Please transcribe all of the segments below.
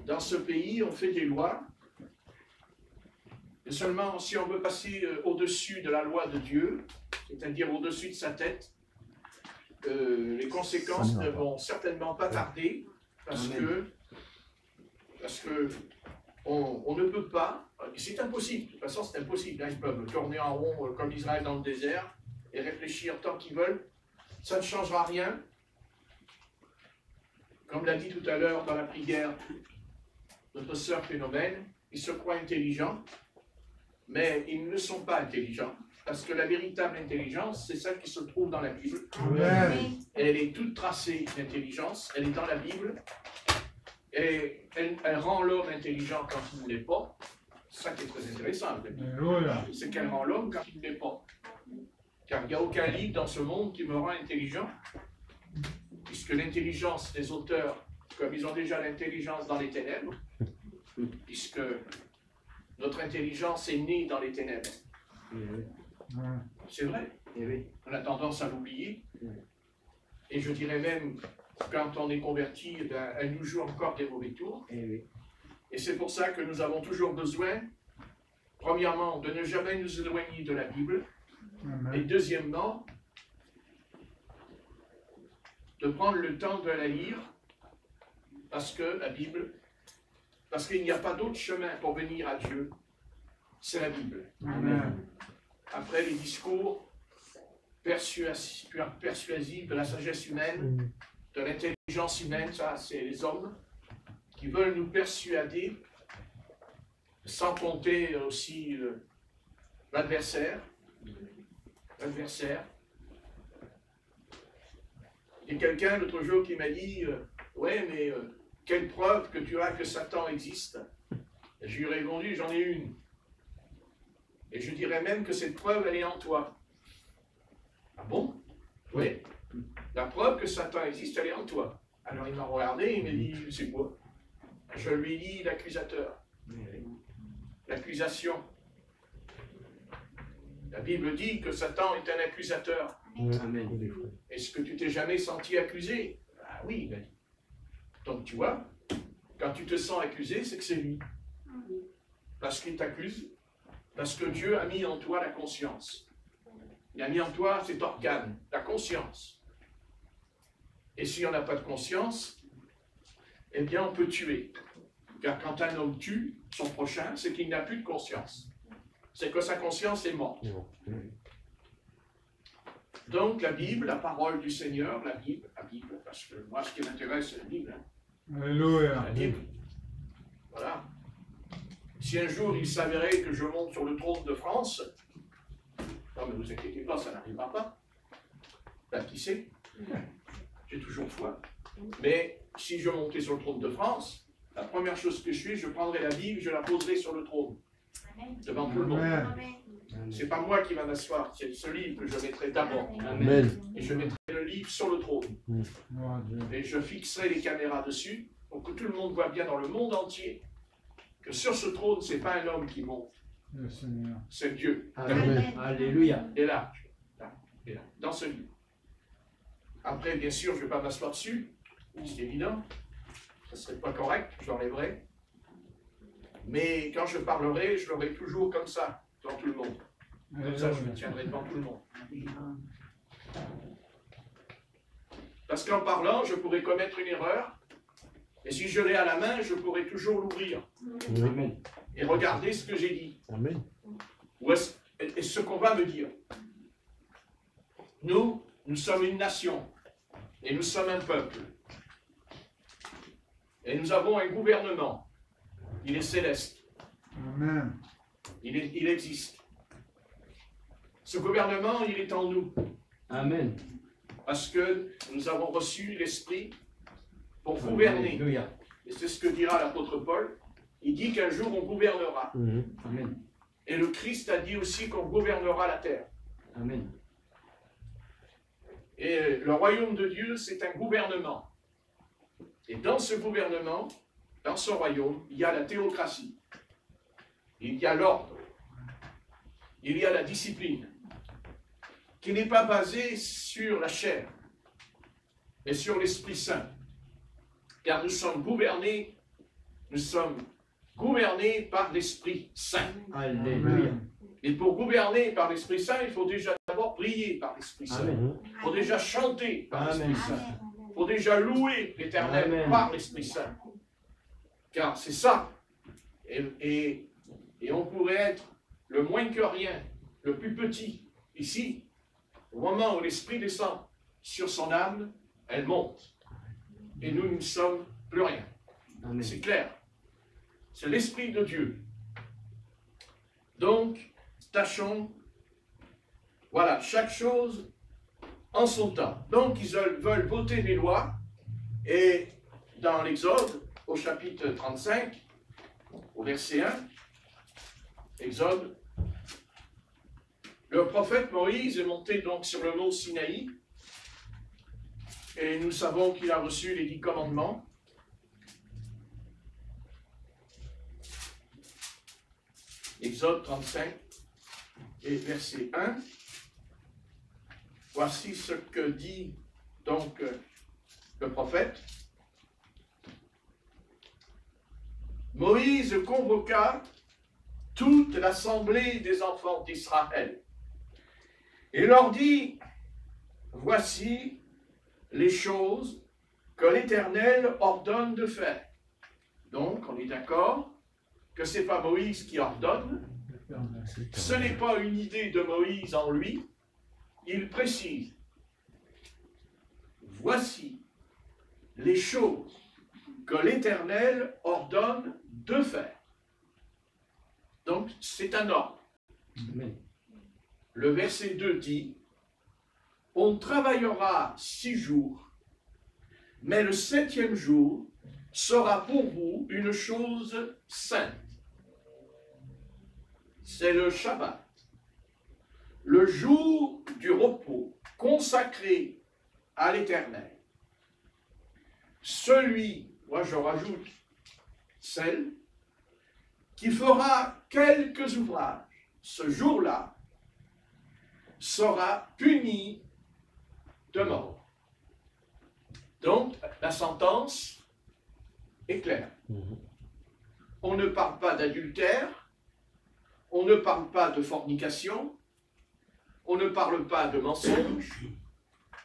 dans ce pays, on fait des lois. Et seulement si on veut passer au-dessus de la loi de Dieu, c'est-à-dire au-dessus de sa tête, les conséquences ne vont certainement pas tarder, parce que on ne peut pas, c'est impossible, de toute façon c'est impossible, hein, ils peuvent tourner en rond comme Israël dans le désert et réfléchir tant qu'ils veulent, ça ne changera rien. Comme l'a dit tout à l'heure dans la prière notre sœur Phénomène, ils se croient intelligents, mais ils ne sont pas intelligents, parce que la véritable intelligence, c'est celle qui se trouve dans la Bible. Amen. Elle est toute tracée, l'intelligence, elle est dans la Bible, et elle rend l'homme intelligent quand il ne l'est pas. C'est ça qui est très intéressant, c'est qu'elle rend l'homme quand il ne l'est pas. Car il n'y a aucun livre dans ce monde qui me rend intelligent, puisque l'intelligence des auteurs, comme ils ont déjà l'intelligence dans les ténèbres, puisque notre intelligence est née dans les ténèbres. C'est vrai. On a tendance à l'oublier. Et je dirais même, quand on est converti, elle nous joue encore des mauvais tours. Et c'est pour ça que nous avons toujours besoin, premièrement, de ne jamais nous éloigner de la Bible. Et deuxièmement, de prendre le temps de la lire, parce que la Bible, parce qu'il n'y a pas d'autre chemin pour venir à Dieu, c'est la Bible. Amen. Après les discours persuasifs de la sagesse humaine, de l'intelligence humaine, ça c'est les hommes qui veulent nous persuader, sans compter aussi l'adversaire. Il y a quelqu'un l'autre jour qui m'a dit ouais, mais quelle preuve que tu as que Satan existe? Et je lui ai répondu, j'en ai une. Et je dirais même que cette preuve, elle est en toi. Ah bon? Oui. La preuve que Satan existe, elle est en toi. Alors il m'a regardé, il m'a dit, c'est quoi? Je lui ai dit l'accusateur. L'accusation. La Bible dit que Satan est un accusateur. Amen. Est-ce que tu t'es jamais senti accusé? Ah oui, il a dit. Donc tu vois, quand tu te sens accusé, c'est que c'est lui. Parce qu'il t'accuse, parce que Dieu a mis en toi la conscience. Il a mis en toi cet organe, la conscience. Et si on n'a pas de conscience, eh bien on peut tuer. Car quand un homme tue son prochain, c'est qu'il n'a plus de conscience. C'est que sa conscience est morte. Donc la Bible, la parole du Seigneur, la Bible, parce que moi ce qui m'intéresse c'est la Bible. Alléluia. La Bible. Voilà. Si un jour il s'avérait que je monte sur le trône de France, non mais vous inquiétez pas, ça n'arrivera pas. Ben, qui sait? J'ai toujours foi. Mais si je montais sur le trône de France, la première chose que je fais, je prendrai la Bible, je la poserai sur le trône. Devant tout le monde. C'est pas moi qui va m'asseoir, c'est ce livre que je mettrai d'abord. Et je mettrai le livre sur le trône. Et je fixerai les caméras dessus pour que tout le monde voit bien dans le monde entier que sur ce trône, c'est pas un homme qui monte. C'est Dieu. Amen. Alléluia. Et là, dans ce livre. Après, bien sûr, je ne vais pas m'asseoir dessus, c'est évident. Ça ne serait pas correct, je l'enlèverai. Mais quand je parlerai, je l'aurai toujours comme ça, devant tout le monde. Comme ça, je me tiendrai devant tout le monde. Parce qu'en parlant, je pourrais commettre une erreur. Et si je l'ai à la main, je pourrais toujours l'ouvrir. Amen. Et regarder ce que j'ai dit. Amen. Et ce qu'on va me dire. Nous sommes une nation. Et nous sommes un peuple. Et nous avons un gouvernement. Il est céleste. Amen. Il existe. Ce gouvernement, il est en nous. Amen. Parce que nous avons reçu l'Esprit pour gouverner. Alléluia. Et c'est ce que dira l'apôtre Paul. Il dit qu'un jour on gouvernera. Amen. Et le Christ a dit aussi qu'on gouvernera la terre. Amen. Et le royaume de Dieu, c'est un gouvernement. Et dans ce gouvernement, dans ce royaume, il y a la théocratie. Il y a l'ordre. Il y a la discipline. Qui n'est pas basée sur la chair, mais sur l'Esprit Saint. Car nous sommes gouvernés nous sommes gouvernés par l'Esprit Saint. Alléluia. Et pour gouverner par l'Esprit Saint, il faut déjà d'abord prier par l'Esprit Saint. Amen. Il faut déjà chanter par Amen. l'Esprit Saint. Il faut déjà louer l'Éternel Amen. par l'Esprit Saint. Car c'est ça. Et on pourrait être le moins que rien, le plus petit. Ici, au moment où l'Esprit descend sur son âme, elle monte. Et nous ne sommes plus rien. Amen. C'est clair. C'est l'Esprit de Dieu. Donc, tâchons, voilà, chaque chose en son temps. Donc, ils veulent voter des lois. Et dans l'Exode, au chapitre 35, au verset 1, Exode, le prophète Moïse est monté donc sur le mont Sinaï. Et nous savons qu'il a reçu les 10 commandements. Exode 35 et verset 1. Voici ce que dit donc le prophète. Moïse convoqua toute l'assemblée des enfants d'Israël et leur dit, voici les choses que l'Éternel ordonne de faire. Donc, on est d'accord que ce n'est pas Moïse qui ordonne, ce n'est pas une idée de Moïse en lui, il précise, voici les choses que l'Éternel ordonne de faire. Donc, c'est un ordre. Amen. Le verset 2 dit, on travaillera 6 jours, mais le 7e jour sera pour vous une chose sainte. C'est le Shabbat, le jour du repos consacré à l'Éternel. Celui, moi je rajoute, celle qui fera quelques ouvrages ce jour-là sera puni de mort. Donc, la sentence est claire. On ne parle pas d'adultère, on ne parle pas de fornication, on ne parle pas de mensonge,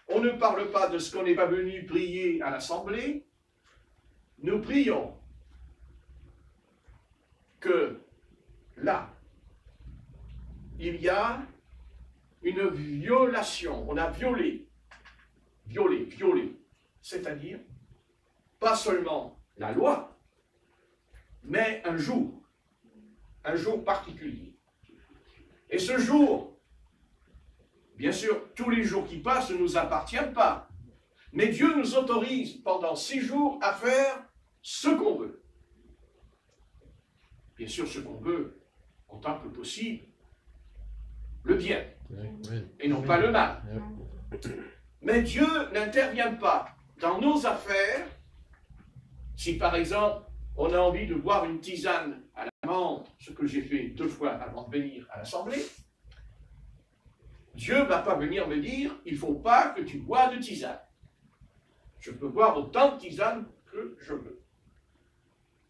on ne parle pas de ce qu'on n'est pas venu prier à l'assemblée. Nous prions que là, il y a une violation. On a violé, c'est-à-dire pas seulement la loi, mais un jour particulier. Et ce jour, bien sûr, tous les jours qui passent ne nous appartiennent pas, mais Dieu nous autorise pendant 6 jours à faire ce qu'on veut. Bien sûr, ce qu'on veut, autant que possible, le bien, et non pas le mal. Mais Dieu n'intervient pas dans nos affaires. Si par exemple, on a envie de boire une tisane à l'amande, ce que j'ai fait 2 fois avant de venir à l'Assemblée, Dieu ne va pas venir me dire, il ne faut pas que tu bois de tisane. Je peux boire autant de tisane que je veux.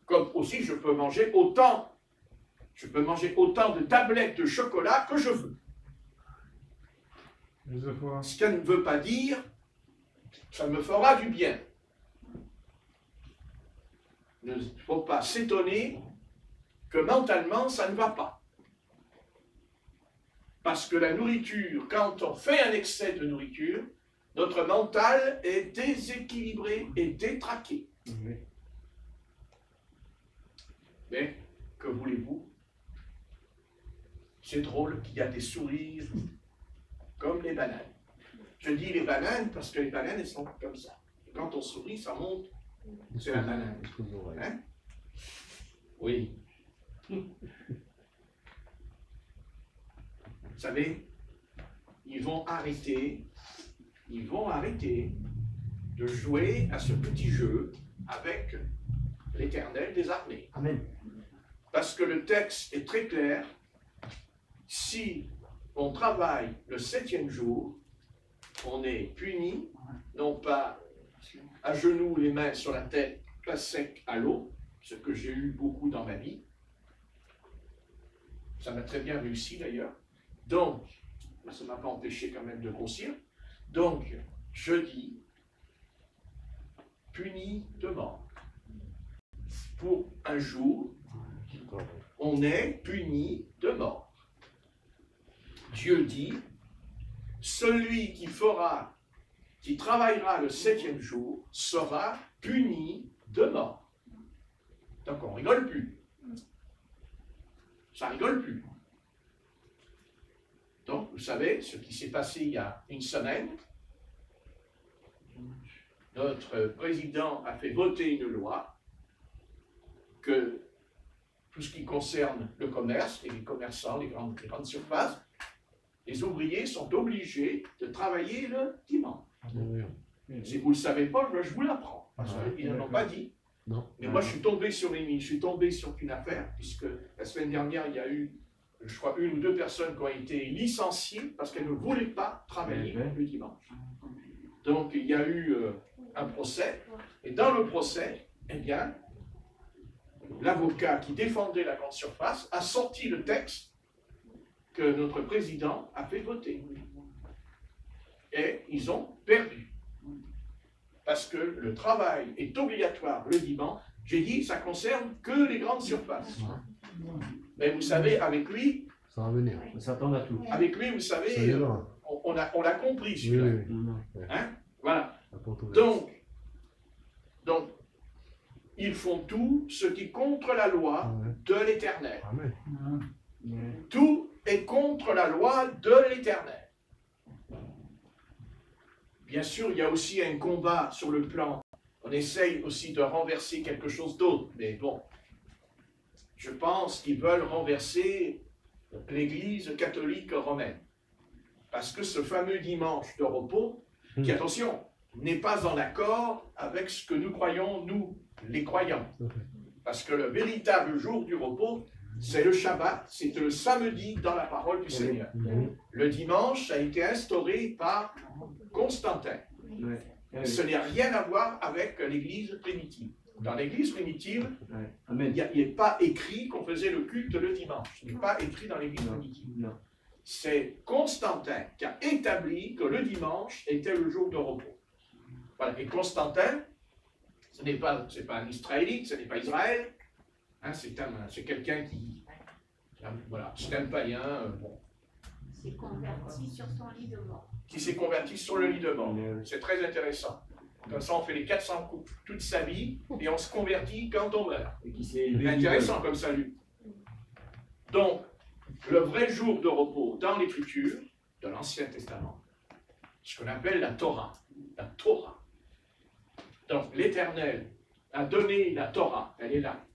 Comme aussi, je peux manger autant de tablettes de chocolat que je veux. Ce qu'elle ne veut pas dire, ça me fera du bien. Il ne faut pas s'étonner que mentalement, ça ne va pas. Parce que la nourriture, quand on fait un excès de nourriture, notre mental est déséquilibré et détraqué. Mais, que voulez-vous? C'est drôle qu'il y a des sourires comme les bananes. Je dis les bananes parce que les bananes, elles sont comme ça. Et quand on sourit, ça monte. C'est la banane. Hein? Oui. Vous savez, ils vont arrêter de jouer à ce petit jeu avec l'Éternel des armées. Amen. Parce que le texte est très clair. Si on travaille le 7e jour, on est puni, non pas à genoux, les mains sur la tête, pas sec à l'eau, ce que j'ai eu beaucoup dans ma vie. Ça m'a très bien réussi d'ailleurs. Donc, ça ne m'a pas empêché quand même de grossir. Donc, jeudi, puni de mort. Pour un jour, on est puni de mort. Dieu dit, celui qui travaillera le 7e jour sera puni de mort. Donc on ne rigole plus. Ça ne rigole plus. Donc, vous savez, ce qui s'est passé il y a une semaine, notre président a fait voter une loi que tout ce qui concerne le commerce, et les commerçants, les grandes surfaces, les ouvriers sont obligés de travailler le dimanche. Si vous ne le savez pas, je vous l'apprends. Parce qu'ils ne l'ont pas dit. Non. Mais moi, je suis tombé sur une affaire, puisque la semaine dernière, il y a eu, je crois, 1 ou 2 personnes qui ont été licenciées parce qu'elles ne voulaient pas travailler le dimanche. Donc, il y a eu un procès, et dans le procès, eh bien, l'avocat qui défendait la grande surface a sorti le texte que notre président a fait voter. Et ils ont perdu. Parce que le travail est obligatoire le dimanche. J'ai dit, ça concerne que les grandes surfaces. Mais vous savez, avec lui, ça va venir. Ça tombe à tout. Avec lui, vous savez, on l'a compris, celui-là. Hein? Voilà. Donc, ils font tout ce qui est contre la loi de l'Éternel. Tout est contre la loi de l'Éternel. Bien sûr, il y a aussi un combat sur le plan. On essaye aussi de renverser quelque chose d'autre. Mais bon, je pense qu'ils veulent renverser l'Église catholique romaine. Parce que ce fameux dimanche de repos, qui, attention, n'est pas en accord avec ce que nous croyons, nous, les croyants. Parce que le véritable jour du repos, c'est le Shabbat, c'est le samedi dans la parole du Seigneur. Le dimanche a été instauré par Constantin. Ce n'est rien à voir avec l'Église primitive. Dans l'Église primitive, il n'est pas écrit qu'on faisait le culte le dimanche. Ce n'est pas écrit dans l'Église primitive. C'est Constantin qui a établi que le dimanche était le jour de repos. Voilà. Et Constantin, ce n'est pas un Israélite, ce n'est pas Israël. Hein, c'est quelqu'un qui... Voilà, c'est un païen. Bon. S'est converti sur son lit de mort. Qui s'est converti sur le lit de mort. C'est très intéressant. Comme ça, on fait les 400 coups toute sa vie et on se convertit quand on meurt. C'est intéressant comme salut. Donc, le vrai jour de repos dans l'Écriture de l'Ancien Testament, ce qu'on appelle la Torah. La Torah. Donc, l'Éternel a donné la Torah. Elle est là.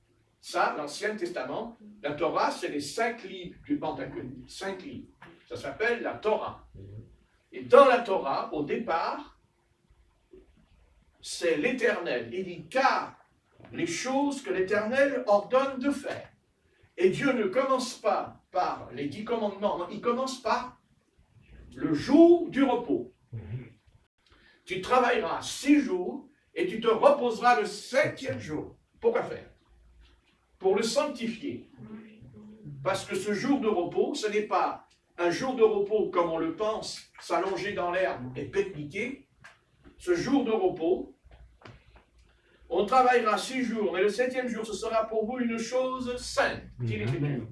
Ça, l'Ancien Testament, la Torah, c'est les 5 livres du Pentateuque. 5 livres. Ça s'appelle la Torah. Et dans la Torah, au départ, c'est l'Éternel. Il dit, car les choses que l'Éternel ordonne de faire. Et Dieu ne commence pas par les 10 commandements, non, il commence par le jour du repos. Tu travailleras 6 jours et tu te reposeras le 7e jour. Pourquoi faire? Pour le sanctifier. Parce que ce jour de repos, ce n'est pas un jour de repos comme on le pense, s'allonger dans l'herbe et pique-niquer. Ce jour de repos, on travaillera 6 jours, mais le 7e jour, ce sera pour vous une chose sainte, dit l'Écriture.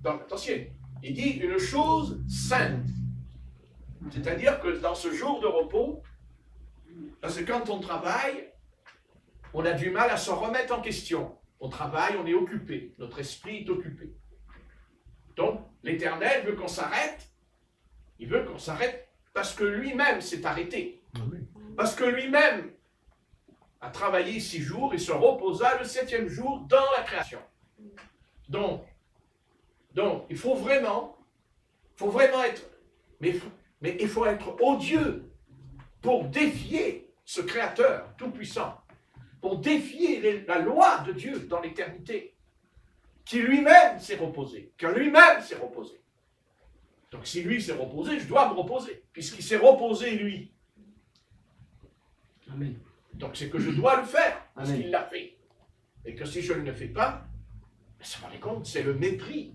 Donc, attention, il dit une chose sainte. C'est-à-dire que dans ce jour de repos, parce que quand on travaille, on a du mal à se remettre en question. On travaille, on est occupé, notre esprit est occupé. Donc, l'Éternel veut qu'on s'arrête. Il veut qu'on s'arrête parce que lui-même s'est arrêté. Parce que lui-même a travaillé 6 jours et se reposa le 7e jour dans la création. Donc il faut vraiment être, mais il faut être odieux pour défier ce Créateur tout-puissant, pour défier la loi de Dieu dans l'éternité, qui lui-même s'est reposé, Donc si lui s'est reposé, je dois me reposer, puisqu'il s'est reposé lui. Amen. Donc c'est que je dois le faire, parce qu'il l'a fait. et que si je ne le fais pas, ça me rend compte, c'est le mépris.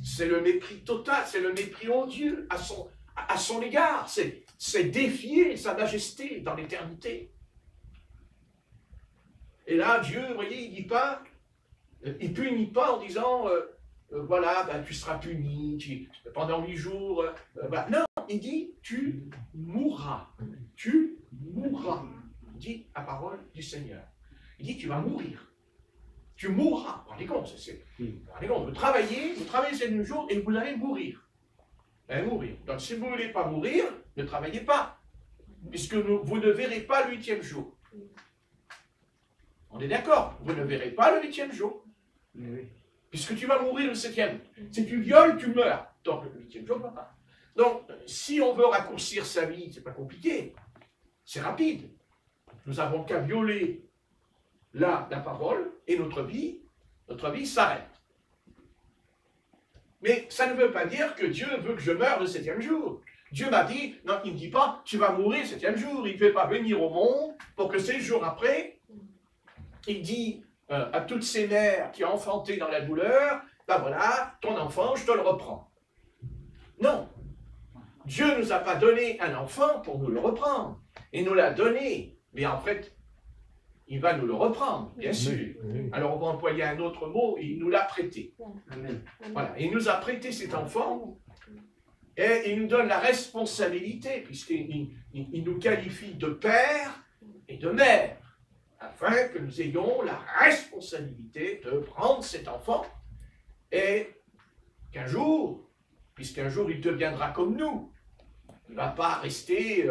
C'est le mépris total, c'est le mépris odieux à son égard. C'est défier sa majesté dans l'éternité. Et là, Dieu, vous voyez, il dit pas, il punit pas en disant, voilà, ben, tu seras puni pendant 8 jours. Ben, non, il dit, tu mourras. Tu mourras. Il dit la parole du Seigneur. Il dit, tu vas mourir. Tu mourras. Vous vous rendez compte, vous travaillez 7 jours et vous allez mourir. Vous allez mourir. Donc si vous ne voulez pas mourir, ne travaillez pas. Puisque vous ne verrez pas le 8e jour. On est d'accord, vous ne verrez pas le 8e jour. Oui. Puisque tu vas mourir le 7e. Si tu violes, tu meurs. Donc le 8e jour ne va pas. Donc, si on veut raccourcir sa vie, c'est pas compliqué. C'est rapide. Nous avons qu'à violer la parole et notre vie s'arrête. Mais ça ne veut pas dire que Dieu veut que je meure le 7e jour. Dieu m'a dit, non, il ne dit pas, tu vas mourir le 7e jour. Il ne fait pas venir au monde pour que 7 jours après, il dit à toutes ces mères qui ont enfanté dans la douleur, ben voilà, ton enfant, je te le reprends. Non. Dieu ne nous a pas donné un enfant pour nous le reprendre. Il nous l'a donné. Mais en fait, il va nous le reprendre, bien sûr. Alors on va employer un autre mot, il nous l'a prêté. Amen. Voilà, il nous a prêté cet enfant et il nous donne la responsabilité, puisqu'il nous qualifie de père et de mère, afin que nous ayons la responsabilité de prendre cet enfant et qu'un jour, puisqu'un jour il deviendra comme nous, il ne va pas rester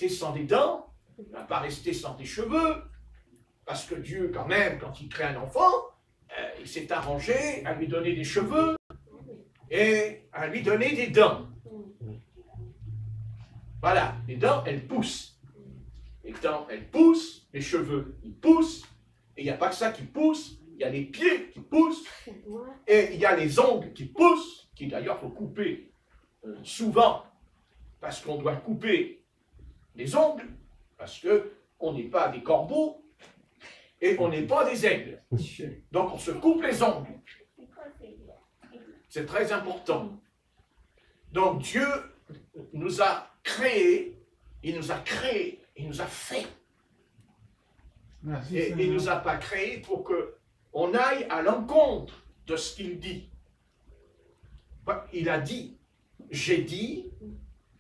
sans des dents, il ne va pas rester sans des cheveux, parce que Dieu, quand même, quand il crée un enfant, il s'est arrangé à lui donner des cheveux et à lui donner des dents. Voilà, les dents, elles poussent. Les dents, elles poussent, les cheveux, ils poussent, et il n'y a pas que ça qui pousse, il y a les pieds qui poussent, et il y a les ongles qui poussent, qui d'ailleurs faut couper souvent, parce qu'on doit couper les ongles, parce qu'on n'est pas des corbeaux, et on n'est pas des aigles. Donc on se coupe les ongles. C'est très important. Donc Dieu nous a créés, il nous a créés, il nous a fait. Merci, Et il ne nous a pas créés pour qu'on aille à l'encontre de ce qu'il dit. Il a dit, j'ai dit,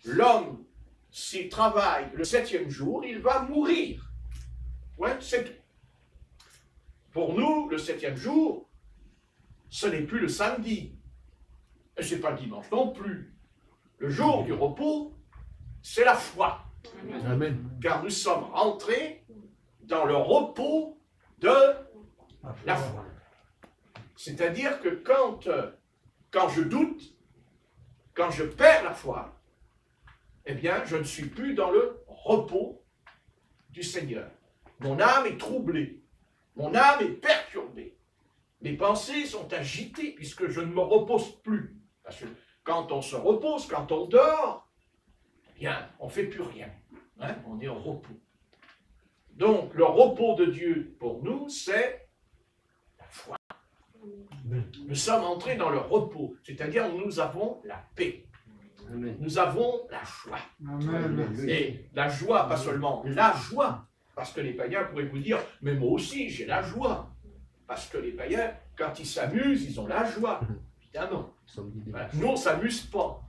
l'homme, s'il travaille le 7e jour, il va mourir. Ouais, c'est tout. Pour nous, le 7e jour, ce n'est plus le samedi. Et ce n'est pas le dimanche non plus. Le jour du repos, c'est la foi. Amen. Car nous sommes rentrés dans le repos de la foi. C'est-à-dire que quand je doute, quand je perds la foi, eh bien, je ne suis plus dans le repos du Seigneur. Mon âme est troublée. Mon âme est perturbée. Mes pensées sont agitées puisque je ne me repose plus. Parce que quand on se repose, quand on dort, eh bien, on ne fait plus rien. Hein? On est en repos. Donc, le repos de Dieu pour nous, c'est la foi. Nous sommes entrés dans le repos, c'est-à-dire nous avons la paix. Amen. Nous avons la joie. Amen. Et la joie, pas seulement la joie, parce que les païens pourraient vous dire, mais moi aussi j'ai la joie. Parce que les païens, quand ils s'amusent, ils ont la joie. Évidemment. Voilà. Nous, on ne s'amuse pas,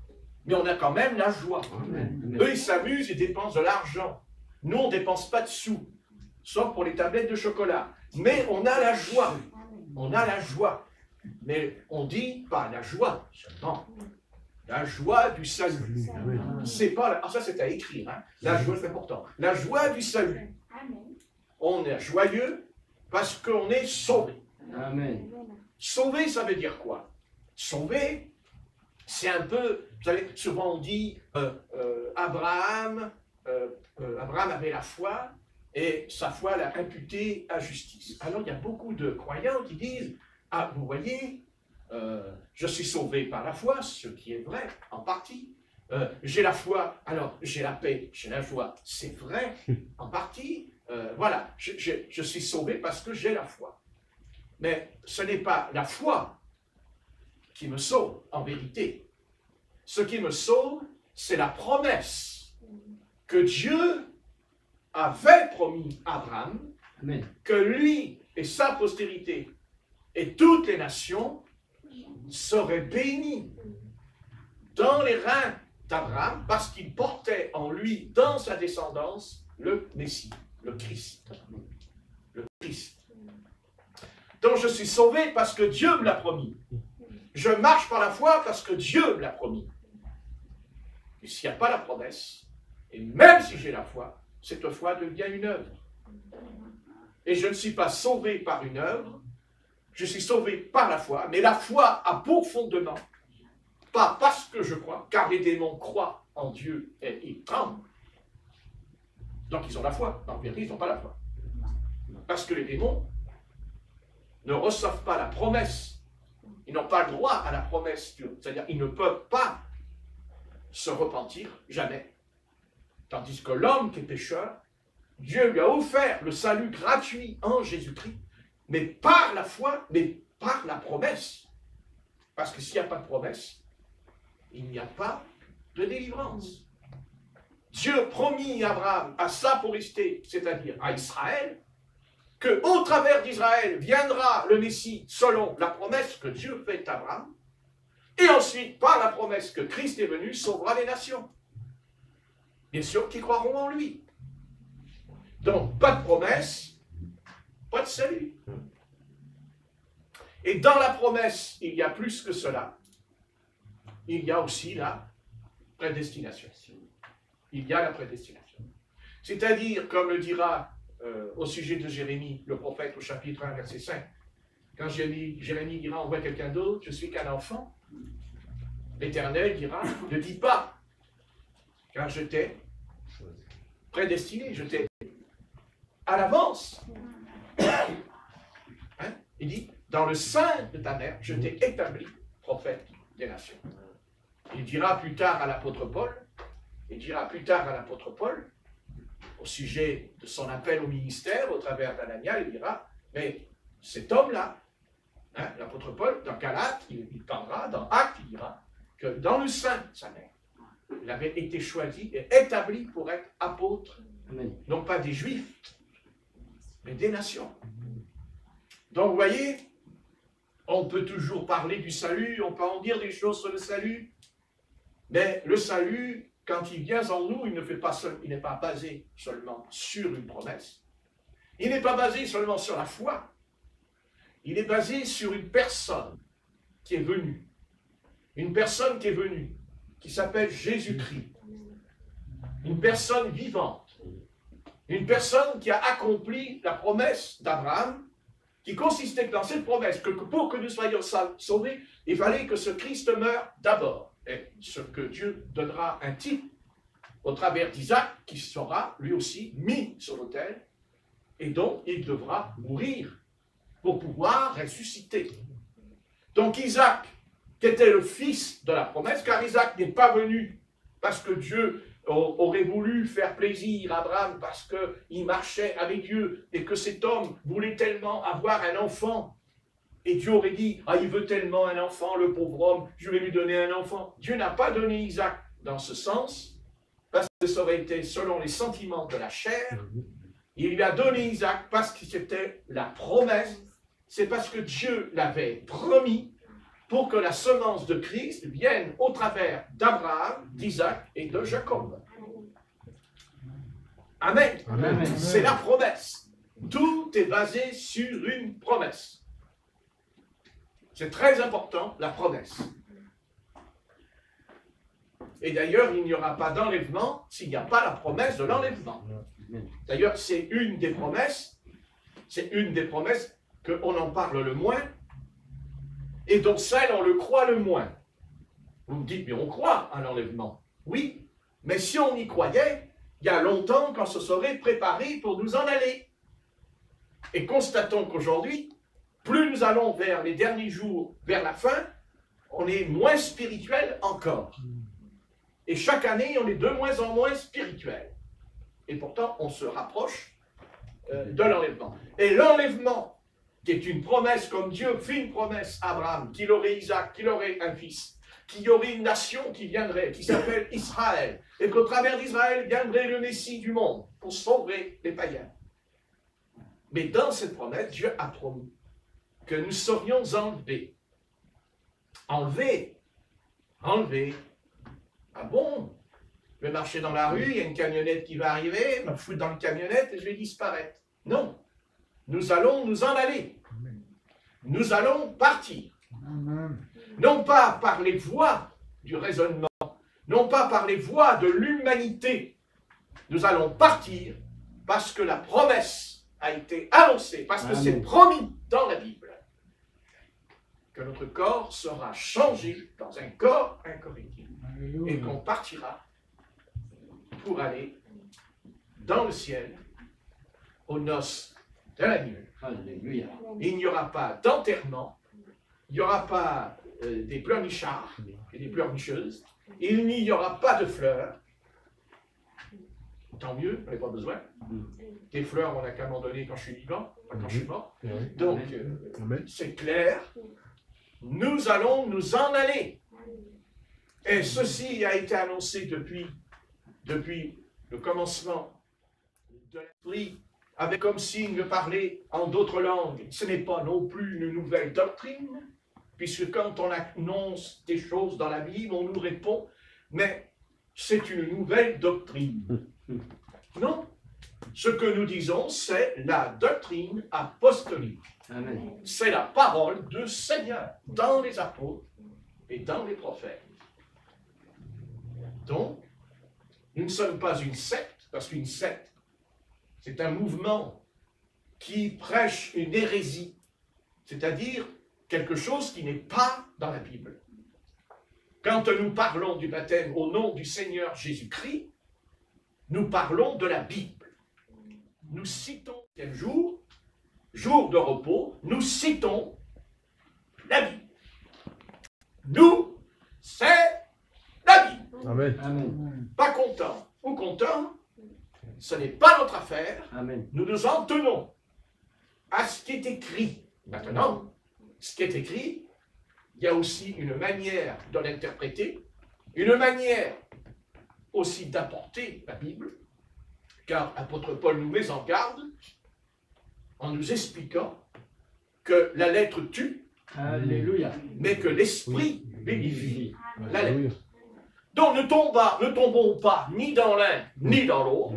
mais on a quand même la joie. Amen. Eux, ils s'amusent, ils dépensent de l'argent. Nous, on ne dépense pas de sous, sauf pour les tablettes de chocolat. Mais on a la joie. On a la joie. Mais on dit pas la joie seulement. La joie du salut. C'est pas la... Ah, ça, c'est à écrire. Hein. La joie, c'est important. La joie du salut. On est joyeux parce qu'on est sauvé. Amen. Sauvé, ça veut dire quoi? Sauvé, c'est un peu... Vous savez, souvent on dit Abraham avait la foi et sa foi l'a imputée à justice. Alors, il y a beaucoup de croyants qui disent « Ah, vous voyez, je suis sauvé par la foi, ce qui est vrai, en partie. J'ai la foi, alors j'ai la paix, j'ai la joie, c'est vrai, en partie. voilà, je suis sauvé parce que j'ai la foi. Mais ce n'est pas la foi qui me sauve, en vérité. Ce qui me sauve, c'est la promesse que Dieu avait promis à Abraham, Amen. que lui et sa postérité et toutes les nations seraient bénis dans les reins d'Abraham parce qu'il portait en lui, dans sa descendance, le Messie, le Christ. Le Christ. Donc je suis sauvé parce que Dieu me l'a promis. Je marche par la foi parce que Dieu me l'a promis. Et s'il n'y a pas la promesse, et même si j'ai la foi, cette foi devient une œuvre. Et je ne suis pas sauvé par une œuvre, je suis sauvé par la foi, mais la foi a pour fondement, pas parce que je crois, car les démons croient en Dieu et ils tremblent. Donc ils ont la foi. En vérité, ils n'ont pas la foi. Parce que les démons ne reçoivent pas la promesse. Ils n'ont pas le droit à la promesse. C'est-à-dire ils ne peuvent pas se repentir, jamais. Tandis que l'homme qui est pécheur, Dieu lui a offert le salut gratuit en Jésus-Christ, mais par la foi, mais par la promesse. Parce que s'il n'y a pas de promesse, il n'y a pas de délivrance. Dieu promit à Abraham, à sa postérité, c'est-à-dire à Israël, qu'au travers d'Israël viendra le Messie selon la promesse que Dieu fait à Abraham, et ensuite, par la promesse que Christ est venu, sauvera les nations. Bien sûr, qui croiront en lui. Donc, pas de promesse, pas de salut. Et dans la promesse, il y a plus que cela. Il y a aussi la prédestination. Il y a la prédestination. C'est-à-dire, comme le dira au sujet de Jérémie, le prophète au chapitre 1, verset 5, quand Jérémie dira, on voit quelqu'un d'autre, je suis qu'un enfant, l'Éternel dira, ne dis pas, car je t'ai prédestiné, je t'ai à l'avance. Hein? Il dit, dans le sein de ta mère, je t'ai établi prophète des nations. Il dira plus tard à l'apôtre Paul, au sujet de son appel au ministère, au travers d'Anania, il dira, mais cet homme-là, hein, l'apôtre Paul, dans Galates, il parlera, dans Actes, il dira que dans le sein de sa mère, il avait été choisi et établi pour être apôtre, Amen. non pas des Juifs, mais des nations. Donc, vous voyez, on peut toujours parler du salut, on peut en dire des choses sur le salut, mais le salut, quand il vient en nous, il n'est pas basé seulement sur une promesse. Il n'est pas basé seulement sur la foi. Il est basé sur une personne qui est venue. Une personne qui est venue, qui s'appelle Jésus-Christ. Une personne vivante. Une personne qui a accompli la promesse d'Abraham, qui consistait dans cette promesse que pour que nous soyons sauvés, il fallait que ce Christ meure d'abord. Et ce que Dieu donnera un type au travers d'Isaac, qui sera lui aussi mis sur l'autel, et dont il devra mourir pour pouvoir ressusciter. Donc Isaac, qui était le fils de la promesse, car Isaac n'est pas venu parce que Dieu aurait voulu faire plaisir à Abraham, parce qu'il marchait avec Dieu, et que cet homme voulait tellement avoir un enfant, et Dieu aurait dit, ah, il veut tellement un enfant, le pauvre homme, je vais lui donner un enfant. Dieu n'a pas donné Isaac dans ce sens, parce que ça aurait été selon les sentiments de la chair. Il lui a donné Isaac parce que c'était la promesse, c'est parce que Dieu l'avait promis pour que la semence de Christ vienne au travers d'Abraham, d'Isaac et de Jacob. Amen. Amen. C'est la promesse. Tout est basé sur une promesse. C'est très important, la promesse. Et d'ailleurs, il n'y aura pas d'enlèvement s'il n'y a pas la promesse de l'enlèvement. D'ailleurs, c'est une des promesses qu'on en parle le moins et dont celle on le croit le moins. Vous me dites, mais on croit à l'enlèvement. Oui, mais si on y croyait, il y a longtemps qu'on se serait préparé pour nous en aller. Et constatons qu'aujourd'hui, plus nous allons vers les derniers jours, vers la fin, on est moins spirituel encore. Et chaque année, on est de moins en moins spirituel. Et pourtant, on se rapproche de l'enlèvement. Et l'enlèvement, qui est une promesse, comme Dieu fit une promesse à Abraham, qu'il aurait Isaac, qu'il aurait un fils, qu'il y aurait une nation qui viendrait, qui s'appelle Israël, et qu'au travers d'Israël viendrait le Messie du monde pour sauver les païens. Mais dans cette promesse, Dieu a promis que nous serions enlevés. Enlevés. Enlevés. Ah bon? Je vais marcher dans la rue, il y a une camionnette qui va arriver, me foutre dans la camionnette et je vais disparaître. Non. Nous allons nous en aller. Nous allons partir. Amen. Non pas par les voies du raisonnement, non pas par les voies de l'humanité. Nous allons partir parce que la promesse a été annoncée, parce que c'est promis dans la Bible, que notre corps sera changé dans un corps incorruptible et Alléluia. qu'on partira pour aller dans le ciel aux noces de l'agneau. Alléluia. Il n'y aura pas d'enterrement, il n'y aura pas des pleurnichards et des pleurnicheuses, il n'y aura pas de fleurs. Tant mieux, on n'a pas besoin. Des fleurs, on n'a qu'à m'en donner quand je suis vivant, pas quand je suis mort. Donc, c'est clair, nous allons nous en aller. Et ceci a été annoncé depuis le commencement de l'esprit, avec comme signe de parler en d'autres langues. Ce n'est pas non plus une nouvelle doctrine, puisque quand on annonce des choses dans la Bible, on nous répond, mais c'est une nouvelle doctrine. Non. Ce que nous disons, c'est la doctrine apostolique. Amen. C'est la parole du Seigneur dans les apôtres et dans les prophètes. Donc, nous ne sommes pas une secte, parce qu'une secte, c'est un mouvement qui prêche une hérésie, c'est-à-dire quelque chose qui n'est pas dans la Bible. Quand nous parlons du baptême au nom du Seigneur Jésus-Christ, nous parlons de la Bible. Nous citons quel jour, jour de repos, nous citons la Bible. Nous, c'est la Bible. Amen. Amen. Pas content ou content, ce n'est pas notre affaire. Amen. Nous nous en tenons à ce qui est écrit. Maintenant, ce qui est écrit, il y a aussi une manière de l'interpréter, une manière aussi d'apporter la Bible, car l'apôtre Paul nous met en garde en nous expliquant que la lettre tue, Alléluia. mais que l'esprit vivifie la lettre. Alléluia. Donc ne tombons pas ni dans l'un ni dans l'autre.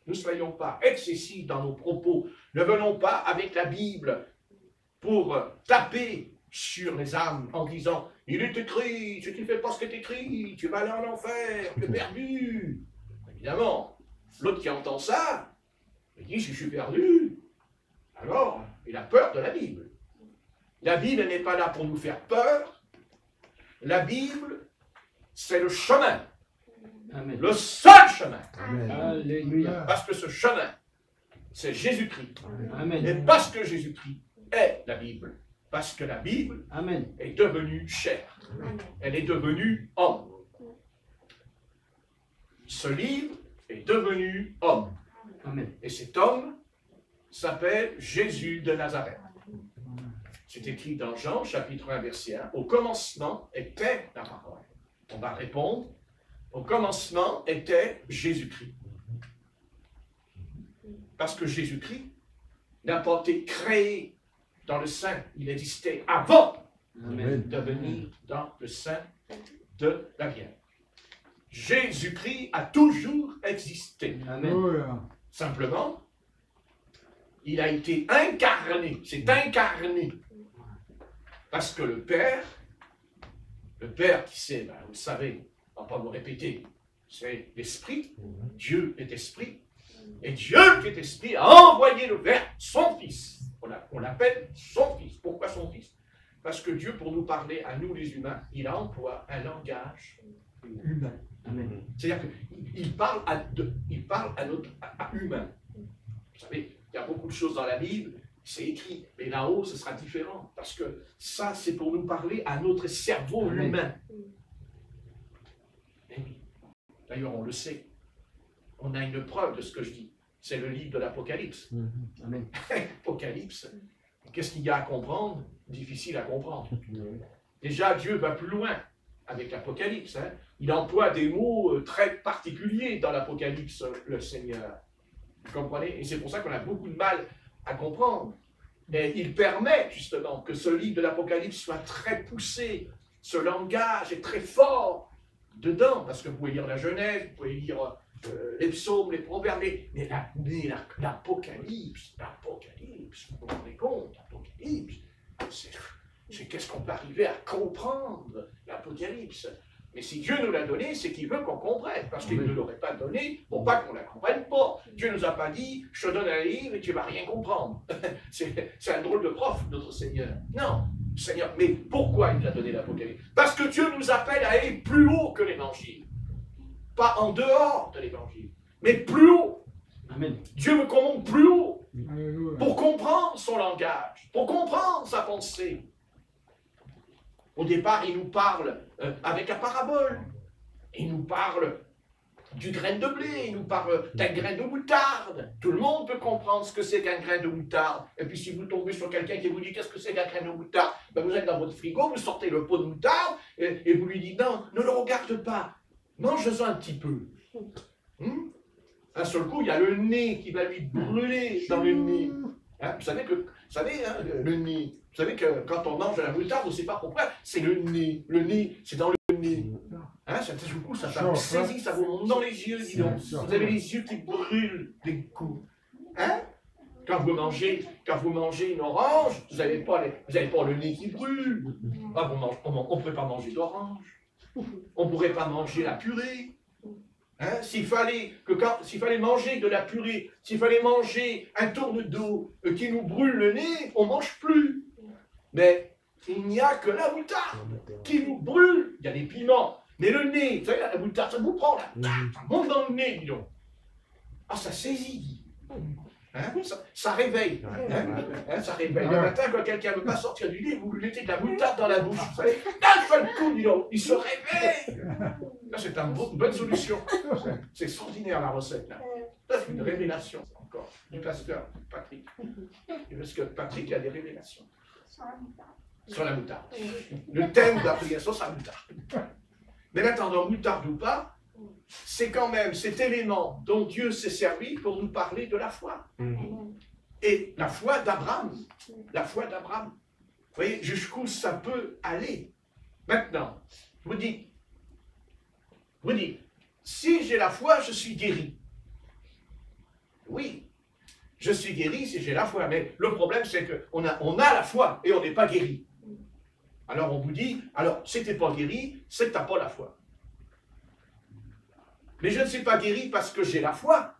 Ne soyons pas excessifs dans nos propos. Ne venons pas avec la Bible pour taper sur les âmes en disant « Il est écrit, si tu ne fais pas ce qui est écrit, tu vas aller en enfer, tu es perdu. » Évidemment, l'autre qui entend ça, il dit « Si je suis perdu, alors il a peur de la Bible. » La Bible n'est pas là pour nous faire peur. La Bible, c'est le chemin, Amen. le seul chemin. Alléluia. Parce que ce chemin, c'est Jésus-Christ. Et Amen. parce que Jésus-Christ est la Bible, parce que la Bible Amen. est devenue chair, elle est devenue homme. Ce livre est devenu homme. Amen. Et cet homme s'appelle Jésus de Nazareth. C'est écrit dans Jean, chapitre 1, verset 1. Au commencement était la parole. On va répondre. Au commencement était Jésus-Christ. Parce que Jésus-Christ n'a pas été créé dans le sein. Il existait avant Amen. de venir dans le sein de la Vierge. Jésus-Christ a toujours existé. Amen. Alléluia. Simplement, il a été incarné. C'est incarné. Parce que le Père qui sait, ben, vous le savez, on ne va pas vous répéter, c'est l'Esprit. Dieu est Esprit. Et Dieu qui est Esprit a envoyé le Verbe, son Fils. On l'appelle son Fils. Pourquoi son Fils? Parce que Dieu, pour nous parler à nous les humains, il emploie un langage humain. Amen. C'est-à-dire qu'il parle à humain. Vous savez, il y a beaucoup de choses dans la Bible, c'est écrit, mais là-haut, ce sera différent. Parce que ça, c'est pour nous parler à notre cerveau Amen. humain. Eh oui. D'ailleurs, on le sait. On a une preuve de ce que je dis. c'est le livre de l'Apocalypse. Amen. Apocalypse, qu'est-ce qu'il y a à comprendre? Difficile à comprendre. Déjà, Dieu va plus loin avec l'Apocalypse. Hein. Il emploie des mots très particuliers dans l'Apocalypse, le Seigneur. Vous comprenez? Et c'est pour ça qu'on a beaucoup de mal à comprendre. Et il permet justement que ce livre de l'Apocalypse soit très poussé. Ce langage est très fort dedans, parce que vous pouvez lire la Genèse, vous pouvez lire les psaumes, les proverbes, mais l'Apocalypse, vous vous rendez compte, l'Apocalypse, c'est qu'est-ce qu'on peut arriver à comprendre, l'Apocalypse. Mais si Dieu nous l'a donné, c'est qu'il veut qu'on comprenne, parce qu'il ne nous l'aurait pas donné pour pas qu'on ne la comprenne pas. Dieu ne nous a pas dit, je te donne un livre et tu ne vas rien comprendre. C'est un drôle de prof, notre Seigneur. Non, Seigneur, mais pourquoi il nous a donné l'Apocalypse? Parce que Dieu nous appelle à aller plus haut que l'Évangile. Pas en dehors de l'Évangile, mais plus haut. Amen. Dieu veut qu'on monte plus haut Alléluia. pour comprendre son langage, pour comprendre sa pensée. Au départ, il nous parle avec la parabole. Il nous parle du grain de blé, il nous parle d'un grain de moutarde. Tout le monde peut comprendre ce que c'est qu'un grain de moutarde. Et puis si vous tombez sur quelqu'un qui vous dit qu'est-ce que c'est qu'un grain de moutarde, ben vous êtes dans votre frigo, vous sortez le pot de moutarde et vous lui dites non, ne le regarde pas, mange-en un petit peu. Un seul coup, il y a le nez qui va lui brûler dans le nez. Hein, vous savez, le nez. Vous savez que quand on mange de la moutarde, on ne sait pas pourquoi, c'est le nez. Le nez, c'est dans le nez. Hein, ça vous saisit, ça vous monte dans les yeux, dis donc. Vous avez les yeux qui brûlent des coups. Hein? Quand vous mangez une orange, vous n'avez pas le nez qui brûle. Ah, on ne pourrait pas manger d'orange. On ne pourrait pas manger la purée. Hein? S'il fallait manger de la purée, s'il fallait manger un tourne d'eau qui nous brûle le nez, on ne mange plus. Mais il n'y a que la moutarde qui nous brûle. Il y a des piments. Mais le nez, vous savez, la moutarde, ça vous prend là. Ça monte dans le nez, dis donc. Ah, ça saisit. Hein? Ça réveille. Hein? Ça réveille. Le matin, quand quelqu'un ne veut pas sortir du lit, vous lui mettez de la moutarde dans la bouche. Vous savez, d'un seul coup, dis donc, il se réveille. C'est une bonne solution. C'est extraordinaire la recette. Là. C'est une révélation encore du pasteur Patrick. Parce que Patrick il a des révélations. Sur la moutarde. Le thème de la prière sur la moutarde. Mais maintenant, moutarde ou pas, c'est quand même cet élément dont Dieu s'est servi pour nous parler de la foi. Et la foi d'Abraham. La foi d'Abraham. Vous voyez, jusqu'où ça peut aller. Maintenant, je vous dis, si j'ai la foi, je suis guéri. Oui, je suis guéri si j'ai la foi. Mais le problème, c'est qu'on a la foi et on n'est pas guéri. Alors on vous dit, alors si tu n'es pas guéri, c'est que tu n'as pas la foi. Mais je ne suis pas guéri parce que j'ai la foi.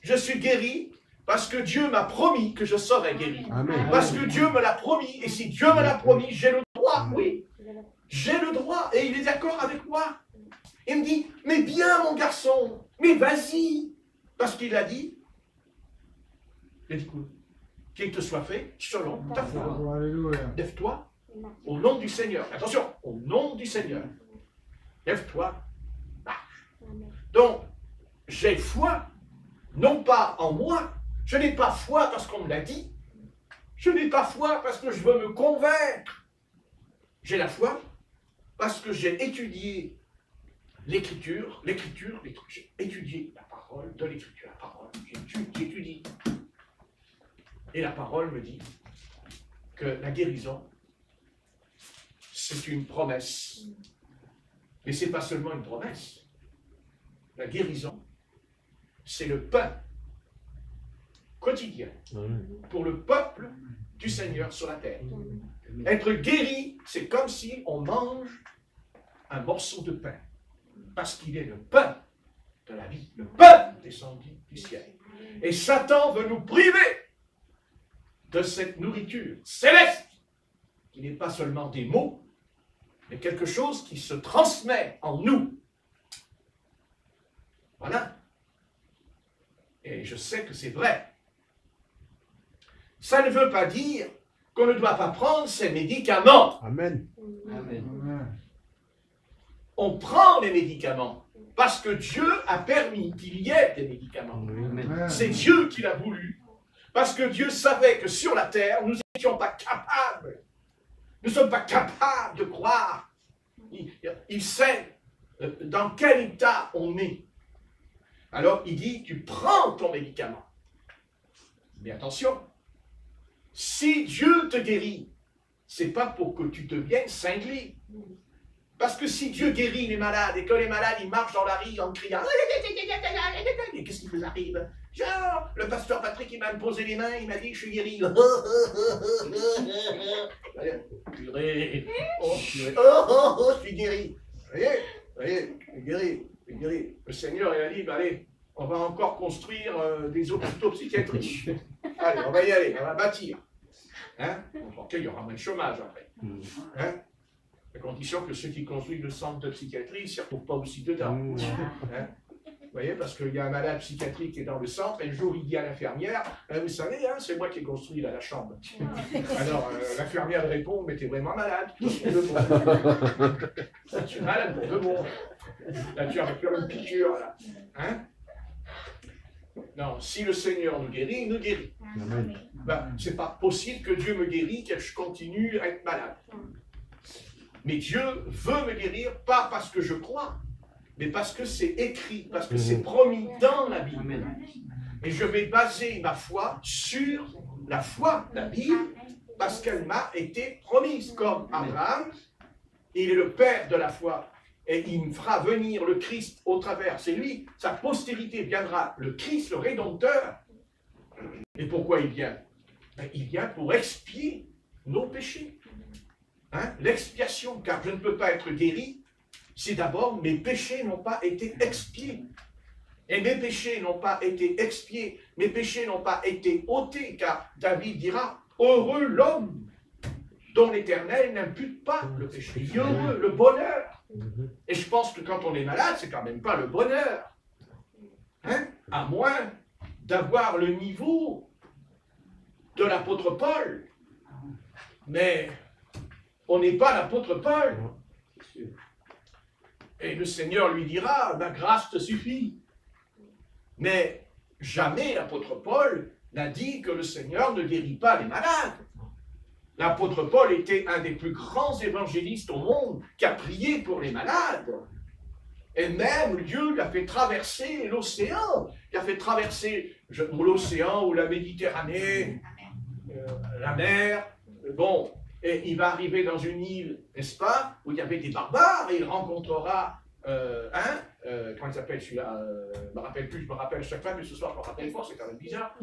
Je suis guéri parce que Dieu m'a promis que je serais guéri. Amen. Parce que Dieu me l'a promis. Et si Dieu me l'a promis, j'ai le droit, oui. J'ai le droit et il est d'accord avec moi. Il me dit, mais bien mon garçon, mais vas-y. Parce qu'il a dit, écoute, qu'il te soit fait selon ta foi. Alléluia. Lève-toi au nom du Seigneur. Attention, au nom du Seigneur. Lève-toi, marche. Donc, j'ai foi, non pas en moi. Je n'ai pas foi parce qu'on me l'a dit. Je n'ai pas foi parce que je veux me convaincre. J'ai la foi parce que j'ai étudié l'écriture, j'ai étudié la parole de l'écriture, la parole, j'étudie. Et la parole me dit que la guérison, c'est une promesse. Mais ce n'est pas seulement une promesse. La guérison, c'est le pain quotidien pour le peuple du Seigneur sur la terre. Être guéri, c'est comme si on mange un morceau de pain. Parce qu'il est le pain de la vie, le pain descendu du ciel. Et Satan veut nous priver de cette nourriture céleste, qui n'est pas seulement des mots, mais quelque chose qui se transmet en nous. Voilà. Et je sais que c'est vrai. Ça ne veut pas dire qu'on ne doit pas prendre ces médicaments. Amen. Amen. Amen. On prend les médicaments. Parce que Dieu a permis qu'il y ait des médicaments. Amen. C'est Dieu qui l'a voulu. Parce que Dieu savait que sur la terre, nous n'étions pas capables. Nous ne sommes pas capables de croire. Il sait dans quel état on est. Alors il dit, tu prends ton médicament. Mais attention, si Dieu te guérit, c'est pas pour que tu deviennes cinglé. Parce que si Dieu guérit les malades et que les malades ils marchent dans la rue en criant et qu'est-ce qui vous arrive? Genre, le pasteur Patrick il m'a posé les mains, il m'a dit je suis guéri. Purée. Oh, purée. Oh, je suis guéri. Vous voyez, je suis guéri, je suis guéri. Le Seigneur il a dit, bah, allez, on va encore construire des hôpitaux psychiatriques. Allez, on va y aller, on va bâtir. Hein? Ok, il y aura moins de chômage après. Hein? À condition que ceux qui construisent le centre de psychiatrie ne s'y retrouvent pas aussi dedans. Hein? Vous voyez, parce qu'il y a un malade psychiatrique qui est dans le centre, et le jour il dit à l'infirmière, vous savez, hein, c'est moi qui ai construit là, la chambre. Alors, l'infirmière répond, mais t'es vraiment malade, tu es malade pour de bon. Là, tu vas faire une piqûre, là. Hein? Non, si le Seigneur nous guérit, il nous guérit. Ben, c'est pas possible que Dieu me guérisse, que je continue à être malade. Mais Dieu veut me guérir, pas parce que je crois, mais parce que c'est écrit, parce que c'est promis dans la Bible. Et je vais baser ma foi sur la foi, la Bible, parce qu'elle m'a été promise. Comme Abraham, il est le père de la foi. Et il fera venir le Christ au travers. C'est lui, sa postérité viendra, le Christ, le Rédempteur. Et pourquoi il vient? Ben, il vient pour expier nos péchés. Hein? L'expiation, car je ne peux pas être guéri si d'abord mes péchés n'ont pas été expiés. Et mes péchés n'ont pas été expiés, mes péchés n'ont pas été ôtés, car David dira, heureux l'homme dont l'Éternel n'impute pas le péché. Heureux, le bonheur. Et je pense que quand on est malade, c'est quand même pas le bonheur. Hein? À moins d'avoir le niveau de l'apôtre Paul. Mais on n'est pas l'apôtre Paul. Et le Seigneur lui dira, ma grâce te suffit. Mais jamais l'apôtre Paul n'a dit que le Seigneur ne guérit pas les malades. L'apôtre Paul était un des plus grands évangélistes au monde qui a prié pour les malades. Et même Dieu lui a fait traverser l'océan. Il a fait traverser l'océan ou la Méditerranée, la mer. Bon, et il va arriver dans une île, n'est-ce pas, où il y avait des barbares, et il rencontrera comment il s'appelle celui-là, je me rappelle chaque fois, mais ce soir je me rappelle pas, c'est quand même bizarre.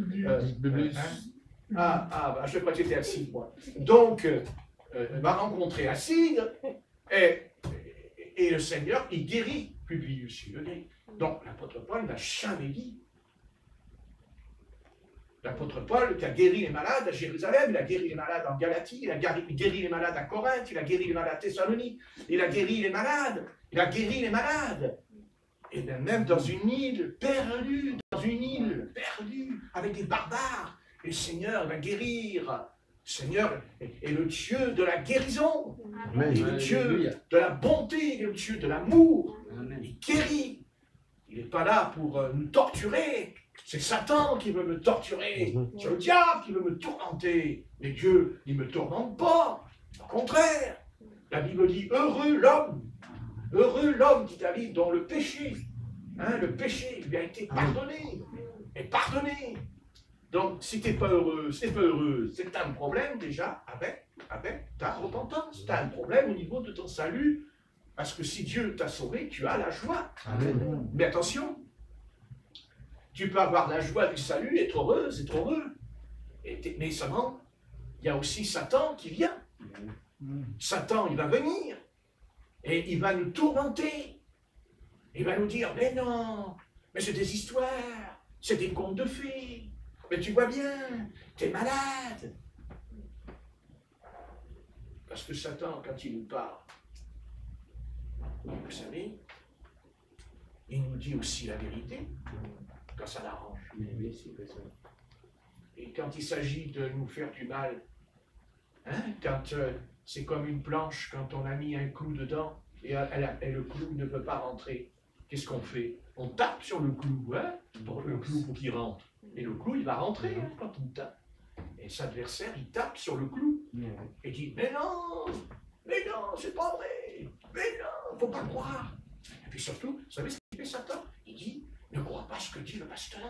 À chaque fois j'étais assis, moi. Donc, il va rencontrer Acide, et le Seigneur, il guérit Publius, il le guérit. Donc, l'apôtre Paul n'a jamais dit. L'apôtre Paul, qui a guéri les malades à Jérusalem, il a guéri les malades en Galatie, il a guéri les malades à Corinthe, il a guéri les malades à Thessalonique, il a guéri les malades, Et bien même dans une île perdue, avec des barbares, et le Seigneur va guérir. Le Seigneur est le Dieu de la guérison, il est le Dieu de la bonté, il est le Dieu de l'amour, il guérit. Il n'est pas là pour nous torturer. C'est Satan qui veut me torturer. C'est le diable qui veut me tourmenter. Mais Dieu, il ne me tourmente pas. Au contraire, la Bible dit, heureux l'homme, dit David, dont le péché lui a été pardonné. Et pardonné. Donc, si tu n'es pas heureux, c'est que tu as un problème déjà avec ta repentance. Tu as un problème au niveau de ton salut. Parce que si Dieu t'a sauvé, tu as la joie. Amen. Mais attention, tu peux avoir la joie du salut, être heureuse, être heureux. Mais seulement, il y a aussi Satan qui vient. Satan, il va venir. Et il va nous tourmenter. Il va nous dire, mais non, mais c'est des histoires, c'est des contes de fées. Mais tu vois bien, tu es malade. Parce que Satan, quand il nous parle, vous savez, il nous dit aussi la vérité, quand ça l'arrange. Et quand il s'agit de nous faire du mal, quand c'est comme une planche, quand on a mis un clou dedans, et le clou ne peut pas rentrer. qu'est-ce qu'on fait? On tape sur le clou, hein, pour le clou pour qu'il rentre. Et le clou, il va rentrer hein, quand on tape. Et cet adversaire, il tape sur le clou. Et dit, mais non, c'est pas vrai. Mais non, faut pas croire. Et puis surtout, vous savez ce qu'il fait Satan? Il dit, ne crois pas ce que dit le pasteur.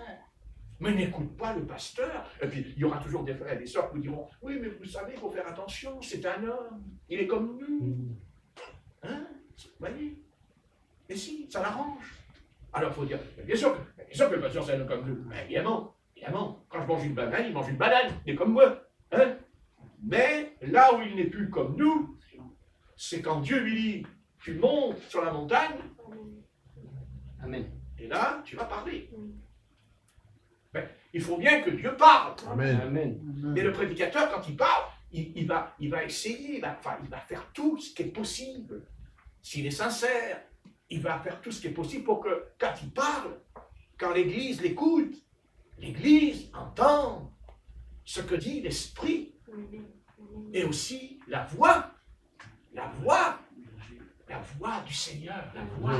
Mais n'écoute pas le pasteur. Et puis, il y aura toujours des frères et des sœurs qui vous diront, oui, mais vous savez, il faut faire attention, c'est un homme. Il est comme nous. Hein? Vous voyez? Et si, ça l'arrange. Alors, il faut dire, bien sûr que le pasteur, c'est un homme comme nous. Mais évidemment, quand je mange une banane, il mange une banane. Il est comme moi. Hein? Mais là où il n'est plus comme nous, c'est quand Dieu lui dit, tu montes sur la montagne. Amen. Et là, tu vas parler. Ben, il faut bien que Dieu parle. Amen. Amen. Et le prédicateur, quand il parle, il va essayer, il va faire tout ce qui est possible. S'il est sincère, il va faire tout ce qui est possible pour que, quand il parle, quand l'Église l'écoute, l'Église entende ce que dit l'Esprit et aussi la voix du Seigneur, la voix.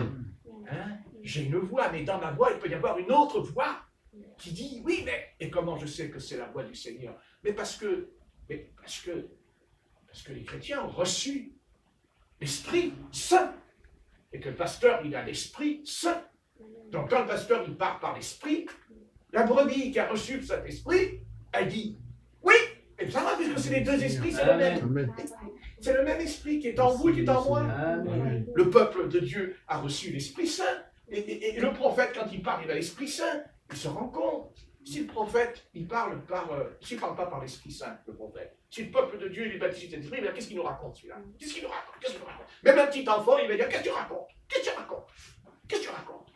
Hein? J'ai une voix, mais dans ma voix, il peut y avoir une autre voix qui dit, oui, mais, et comment je sais que c'est la voix du Seigneur? Mais parce que les chrétiens ont reçu l'Esprit Saint, et que le pasteur, il a l'Esprit Saint. Donc quand le pasteur, il part par l'Esprit, la brebis qui a reçu le Saint-Esprit, elle dit, oui, et ça va, puisque c'est les deux esprits, c'est le même. Amen. C'est le même esprit qui est en vous, qui est en moi. Amen. Le peuple de Dieu a reçu l'Esprit Saint. Et le prophète, quand il parle, il a l'Esprit Saint. Il se rend compte. Si le prophète, il parle s'il ne parle pas par l'Esprit Saint, le prophète, si le peuple de Dieu, il est baptisé de l'Esprit, qu'est-ce qu'il nous raconte, celui-là? Qu'est-ce qu'il nous raconte? Même un petit enfant, il va dire, qu'est-ce que tu racontes? Qu'est-ce que tu racontes? Qu'est-ce que tu racontes?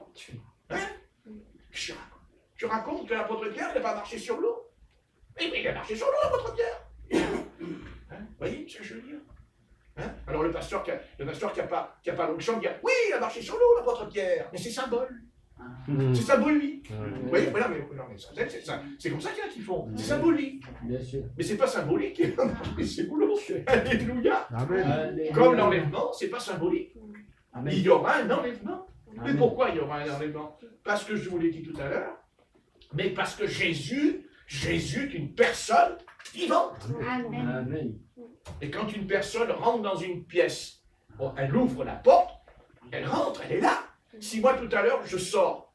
Hein? Qu'est-ce que tu racontes? Tu racontes que l'apôtre Pierre n'a pas marché sur l'eau? Mais il a marché sur l'eau, l'apôtre Pierre. Hein? Vous voyez ce que je veux dire? Hein? Alors le pasteur qui n'a pas l'onction dit, oui, il a marché sur l'eau, l'apôtre Pierre. Mais c'est symbole. C'est symbolique. Vous voyez, mais c'est comme ça qu'ils font. C'est symbolique. Bien sûr. Mais c'est pas symbolique. C'est boulot. Alléluia. Amen. Comme l'enlèvement, c'est pas symbolique. Amen. Il y aura un enlèvement. Mais Amen. pourquoi il y aura un enlèvement? Parce que je vous l'ai dit tout à l'heure, mais parce que Jésus est une personne vivante. Amen. Amen. Et quand une personne rentre dans une pièce, bon, elle ouvre la porte, elle rentre, elle est là. Si moi tout à l'heure je sors,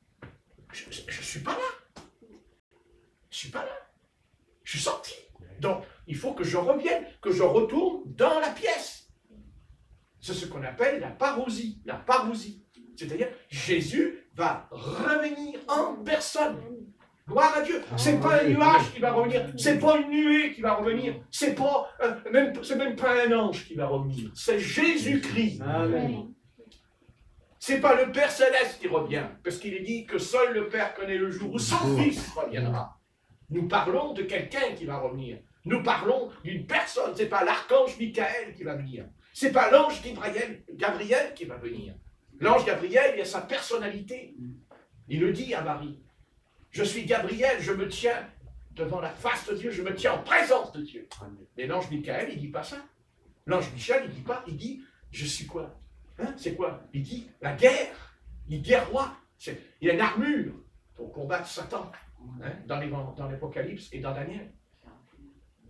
je ne suis pas là. Je suis pas là. Je suis sorti. Donc il faut que je revienne, que je retourne dans la pièce. C'est ce qu'on appelle la parousie. La parousie. C'est-à-dire Jésus va revenir en personne. Gloire à Dieu. C'est pas un nuage qui va revenir. C'est pas une nuée qui va revenir. C'est même pas un ange qui va revenir. C'est Jésus-Christ. Amen. C'est pas le Père Céleste qui revient, parce qu'il est dit que seul le Père connaît le jour où son Fils reviendra. Nous parlons de quelqu'un qui va revenir. Nous parlons d'une personne. C'est pas l'archange Michael qui va venir. C'est pas l'ange Gabriel qui va venir. L'ange Gabriel, il a sa personnalité. Il le dit à Marie. Je suis Gabriel, je me tiens devant la face de Dieu, je me tiens en présence de Dieu. Mais l'ange Michael, il dit pas ça. L'ange Michel, il dit pas, il dit, je suis quoi? Hein, c'est quoi? Il dit la guerre. Il guerroie. Il a une armure pour combattre Satan. Hein, dans l'Apocalypse et dans Daniel.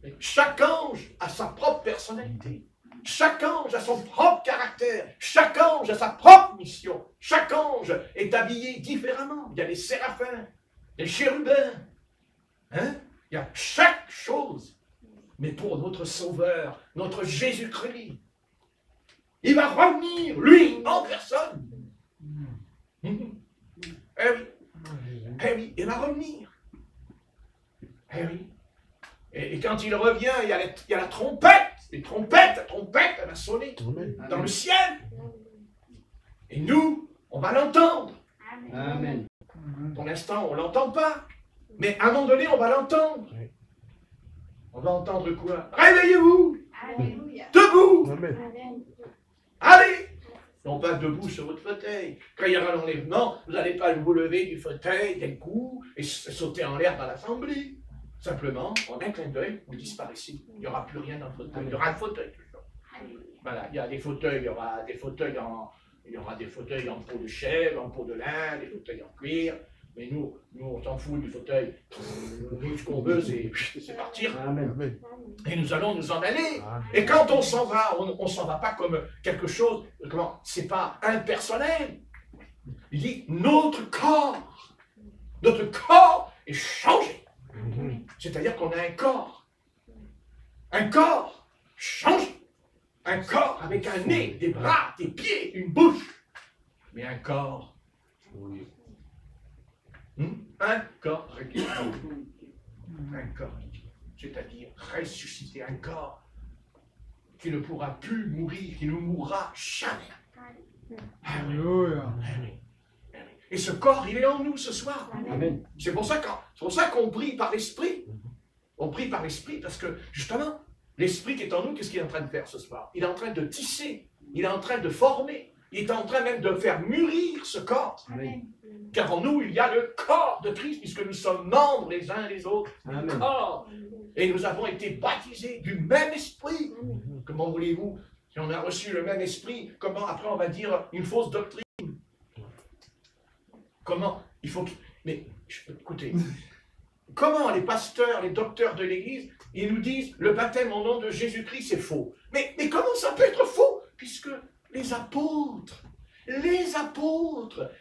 Mais chaque ange a sa propre personnalité. Chaque ange a son propre caractère. Chaque ange a sa propre mission. Chaque ange est habillé différemment. Il y a les séraphins, les chérubins. Hein? Il y a chaque chose. Mais pour notre Sauveur, notre Jésus-Christ, il va revenir, lui, en personne. Eh oui, il va revenir. Eh oui. Et quand il revient, il y a la trompette. La trompette, elle va sonner dans le ciel. Et nous, on va l'entendre. Amen. Pour l'instant, on ne l'entend pas. Mais à un moment donné, on va l'entendre. On va entendre quoi? Réveillez-vous. Alléluia. Debout. Amen. Amen. Allez! Non pas debout sur votre fauteuil. Quand il y aura l'enlèvement, vous n'allez pas vous lever du fauteuil d'un coup et sauter en l'air dans l'assemblée. Simplement, en un clin d'œil, vous disparaissez. Il n'y aura plus rien dans le fauteuil. Il y aura un fauteuil toujours. Alléluia. Voilà, il y a des fauteuils, il y aura des fauteuils Il y aura des fauteuils en peau de chèvre, en peau de lin, des fauteuils en cuir. Mais nous on s'en fout du fauteuil. Nous, ce qu'on veut, c'est partir. Amen. Et nous allons nous en aller. Et quand on s'en va, on s'en va pas comme quelque chose, c'est pas impersonnel. Il dit, notre corps est changé. C'est-à-dire qu'on a un corps changé. Un corps avec un nez, des bras, des pieds, une bouche. Mais un corps. Un corps réglé. Un corps, c'est-à-dire ressusciter un corps qui ne pourra plus mourir, qui ne mourra jamais. Alléluia. Et ce corps, il est en nous ce soir. Amen. C'est pour ça qu'on prie par l'Esprit. On prie par l'Esprit parce que, justement, l'Esprit qui est en nous, qu'est-ce qu'il est en train de faire ce soir? Il est en train de tisser, il est en train de former, il est en train même de faire mûrir ce corps. Amen. Car en nous, il y a le corps de Christ, puisque nous sommes membres les uns les autres du Amen. corps. Et nous avons été baptisés du même esprit. Comment voulez-vous, si on a reçu le même esprit, comment après on va dire une fausse doctrine? Comment il faut que... Mais écoutez, comment les pasteurs, les docteurs de l'Église, ils nous disent le baptême au nom de Jésus-Christ c'est faux? Mais comment ça peut être faux? Puisque les apôtres,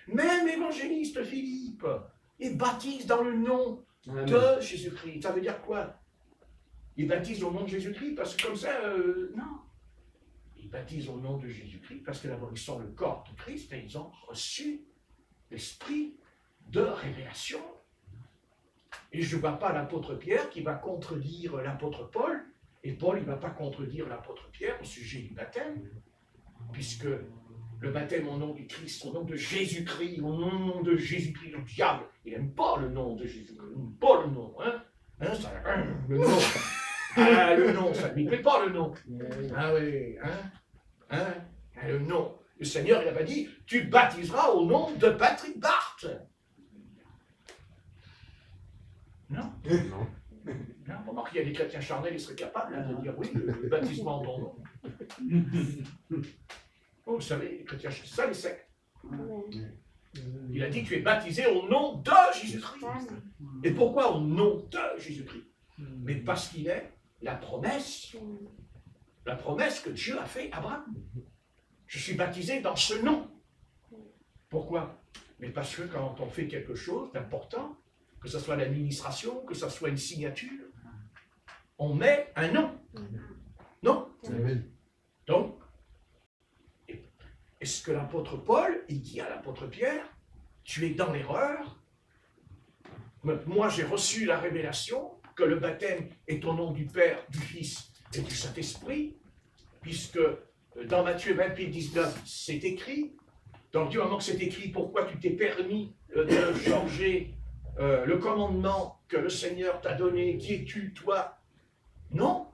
même l'évangéliste Philippe, ils baptisent dans le nom Amen. de Jésus-Christ. Ça veut dire quoi? Ils baptisent au nom de Jésus-Christ parce que comme ça, non. Ils baptisent au nom de Jésus-Christ parce que d'abord ils sont le corps de Christ et ils ont reçu l'esprit de révélation. Et je ne vois pas l'apôtre Pierre qui va contredire l'apôtre Paul, et Paul il ne va pas contredire l'apôtre Pierre au sujet du baptême, puisque le baptême au nom du Christ, au nom de Jésus-Christ, au nom de Jésus-Christ, le diable, il n'aime pas le nom de Jésus-Christ, il n'aime pas le nom, le nom. Ah, le nom, ça ne lui plaît pas le nom. Ah oui, le nom. Le Seigneur, il n'a pas dit, tu baptiseras au nom de Patrick Barthes. Non. Non, remarquez, il y a des chrétiens charnels, ils seraient capables de dire oui, le baptisement en ton nom. Oh, vous savez, les chrétiens, c'est ça les sectes. Il a dit, tu es baptisé au nom de Jésus-Christ. Et pourquoi au nom de Jésus-Christ? Mais parce qu'il est la promesse que Dieu a fait à Abraham. Je suis baptisé dans ce nom. Pourquoi? Mais parce que quand on fait quelque chose d'important, que ce soit l'administration, que ce soit une signature, on met un nom. Non? Donc, est-ce que l'apôtre Paul, il dit à l'apôtre Pierre, tu es dans l'erreur? Moi, j'ai reçu la révélation que le baptême est au nom du Père, du Fils et du Saint-Esprit, puisque dans Matthieu 28, 19, c'est écrit. Donc, du moment que c'est écrit, pourquoi tu t'es permis de changer le commandement que le Seigneur t'a donné? Qui es-tu, toi? Non.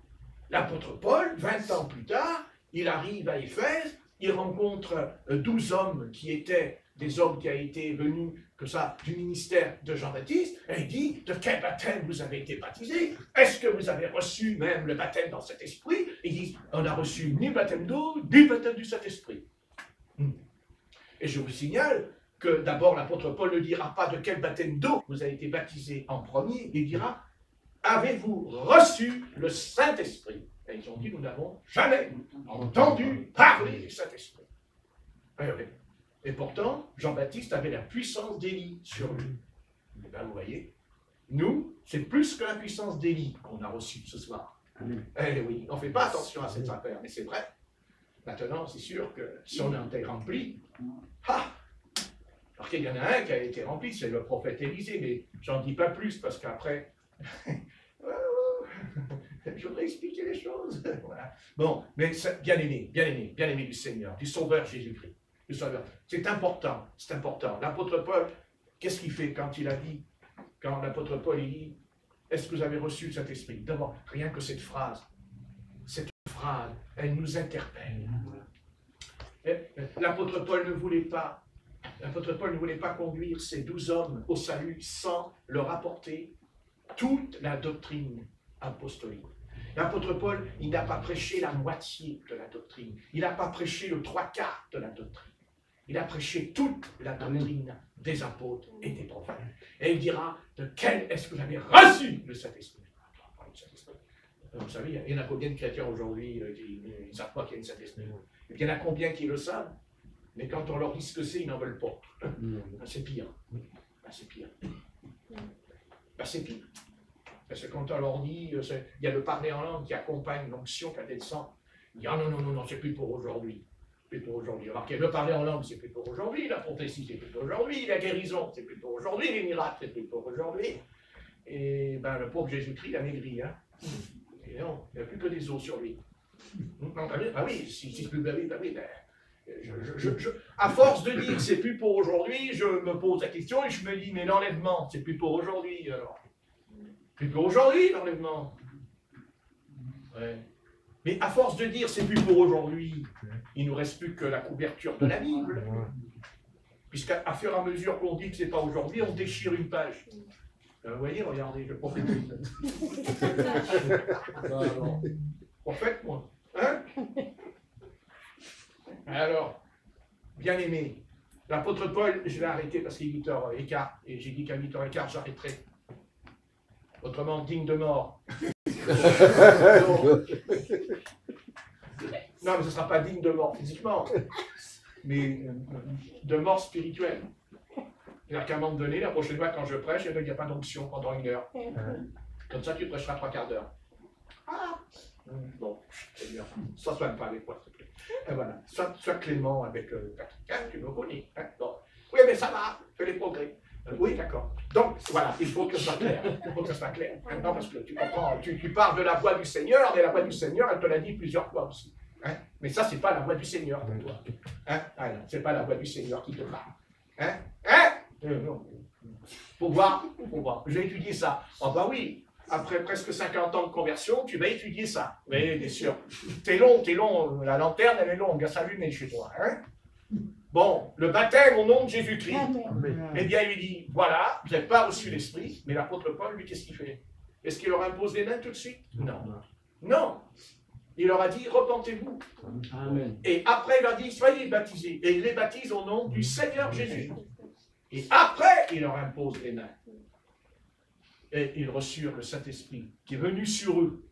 L'apôtre Paul, 20 ans plus tard, il arrive à Éphèse, il rencontre 12 hommes qui étaient des hommes qui a été venus, que ça, du ministère de Jean-Baptiste, et il dit, de quel baptême vous avez été baptisés? Est-ce que vous avez reçu même le baptême dans cet esprit? Ils disent, on n'a reçu ni le baptême d'eau, ni le baptême du Saint-Esprit. Et je vous signale que d'abord l'apôtre Paul ne dira pas de quel baptême d'eau vous avez été baptisé en premier, il dira, avez-vous reçu le Saint-Esprit? Et ils ont dit, nous n'avons jamais entendu parler du Saint-Esprit. Et pourtant, Jean-Baptiste avait la puissance d'Élie sur lui. Et bien, vous voyez, nous, c'est plus que la puissance d'Élie qu'on a reçue ce soir. Eh oui, on ne fait pas attention à cette affaire, mais c'est vrai. Maintenant, c'est sûr que si on a été rempli, alors qu'il y en a un qui a été rempli, c'est le prophète Élisée, mais j'en dis pas plus parce qu'après, je voudrais expliquer les choses. Voilà. Bon, mais bien aimé du Seigneur, du Sauveur Jésus-Christ. C'est important, c'est important. L'apôtre Paul, qu'est-ce qu'il fait quand il a dit, quand l'apôtre Paul il dit, est-ce que vous avez reçu cet esprit? D'abord, rien que cette phrase, elle nous interpelle. L'apôtre Paul ne voulait pas conduire ces 12 hommes au salut sans leur apporter toute la doctrine apostolique. L'apôtre Paul, il n'a pas prêché la moitié de la doctrine. Il n'a pas prêché le 3/4 de la doctrine. il a prêché toute la doctrine des apôtres et des prophètes. Et il dira, de quel est-ce que vous avez reçu le Saint-Esprit? Vous savez, il y en a combien de chrétiens aujourd'hui qui ne savent pas qu'il y a une Saint-Esprit? Et puis il y en a combien qui le savent, mais quand on leur dit ce que c'est, ils n'en veulent pas. C'est pire. C'est pire. C'est pire. Parce que quand on leur dit, il y a le parler en langue qui accompagne l'onction quand elle descend. Il dit, ah non, non, non, non, c'est plus pour aujourd'hui. Plus pour aujourd'hui. Remarquez, le parler en langue, c'est plus pour aujourd'hui. La prophétie, c'est plus pour aujourd'hui. La guérison, c'est plus pour aujourd'hui. Les miracles, c'est plus pour aujourd'hui. Et ben, le pauvre Jésus-Christ, il a maigri. Hein. Et non, il n'y a plus que des os sur lui. Non, bah oui, si c'est plus, bah oui, à force de dire c'est plus pour aujourd'hui, je me pose la question et je me dis, mais l'enlèvement, c'est plus pour aujourd'hui alors. Plus pour aujourd'hui, l'enlèvement. Ouais. Mais à force de dire c'est plus pour aujourd'hui, il ne nous reste plus que la couverture de la Bible. Puisqu'à fur et à mesure qu'on dit que c'est pas aujourd'hui, on déchire une page. Vous voyez, regardez, je prophétise. Prophète, moi. Hein? Alors, bien aimé, l'apôtre Paul, je l'ai arrêté parce qu'il est 8h15, et j'ai dit qu'à 8h15, j'arrêterai. Autrement, digne de mort. Non, mais ce ne sera pas digne de mort physiquement, mais de mort spirituelle. C'est-à-dire qu'à un moment donné, la prochaine fois, quand je prêche, il n'y a pas d'onction pendant 1 heure. Comme ça, tu prêcheras 3 quarts d'heure. Ah. Bon, c'est bien. Sois pas avec moi, s'il te plaît. Et voilà. Sois clément avec Patrick, tu me connais. Hein? Bon. Oui, mais ça va, fais les progrès. Oui, d'accord. Donc, voilà, il faut que ce soit clair. Il faut que ce soit clair. Maintenant, parce que tu comprends, tu parles de la voix du Seigneur, mais la voix du Seigneur, elle te l'a dit plusieurs fois aussi. Hein? Mais ça, c'est pas la voix du Seigneur pour toi. Hein? Ah, non, c'est pas la voix du Seigneur qui te parle. Hein? Hein? Non. Faut voir, faut voir. J'ai étudié ça. Oh, bah oui. Après presque 50 ans de conversion, tu vas étudier ça. Oui, bien sûr. T'es long, la lanterne, elle est longue à s'allumer chez toi. Hein? Bon, le baptême au nom de Jésus-Christ, eh bien, il lui dit, voilà, vous n'avez pas reçu l'Esprit, mais l'apôtre Paul, lui, qu'est-ce qu'il fait? Est-ce qu'il leur impose les mains tout de suite? Non. Non. Il leur a dit, repentez-vous. Amen. Et après, il leur a dit, soyez baptisés. Et il les baptise au nom du Seigneur Jésus. Et après, il leur impose les mains. Et ils reçurent le Saint-Esprit qui est venu sur eux.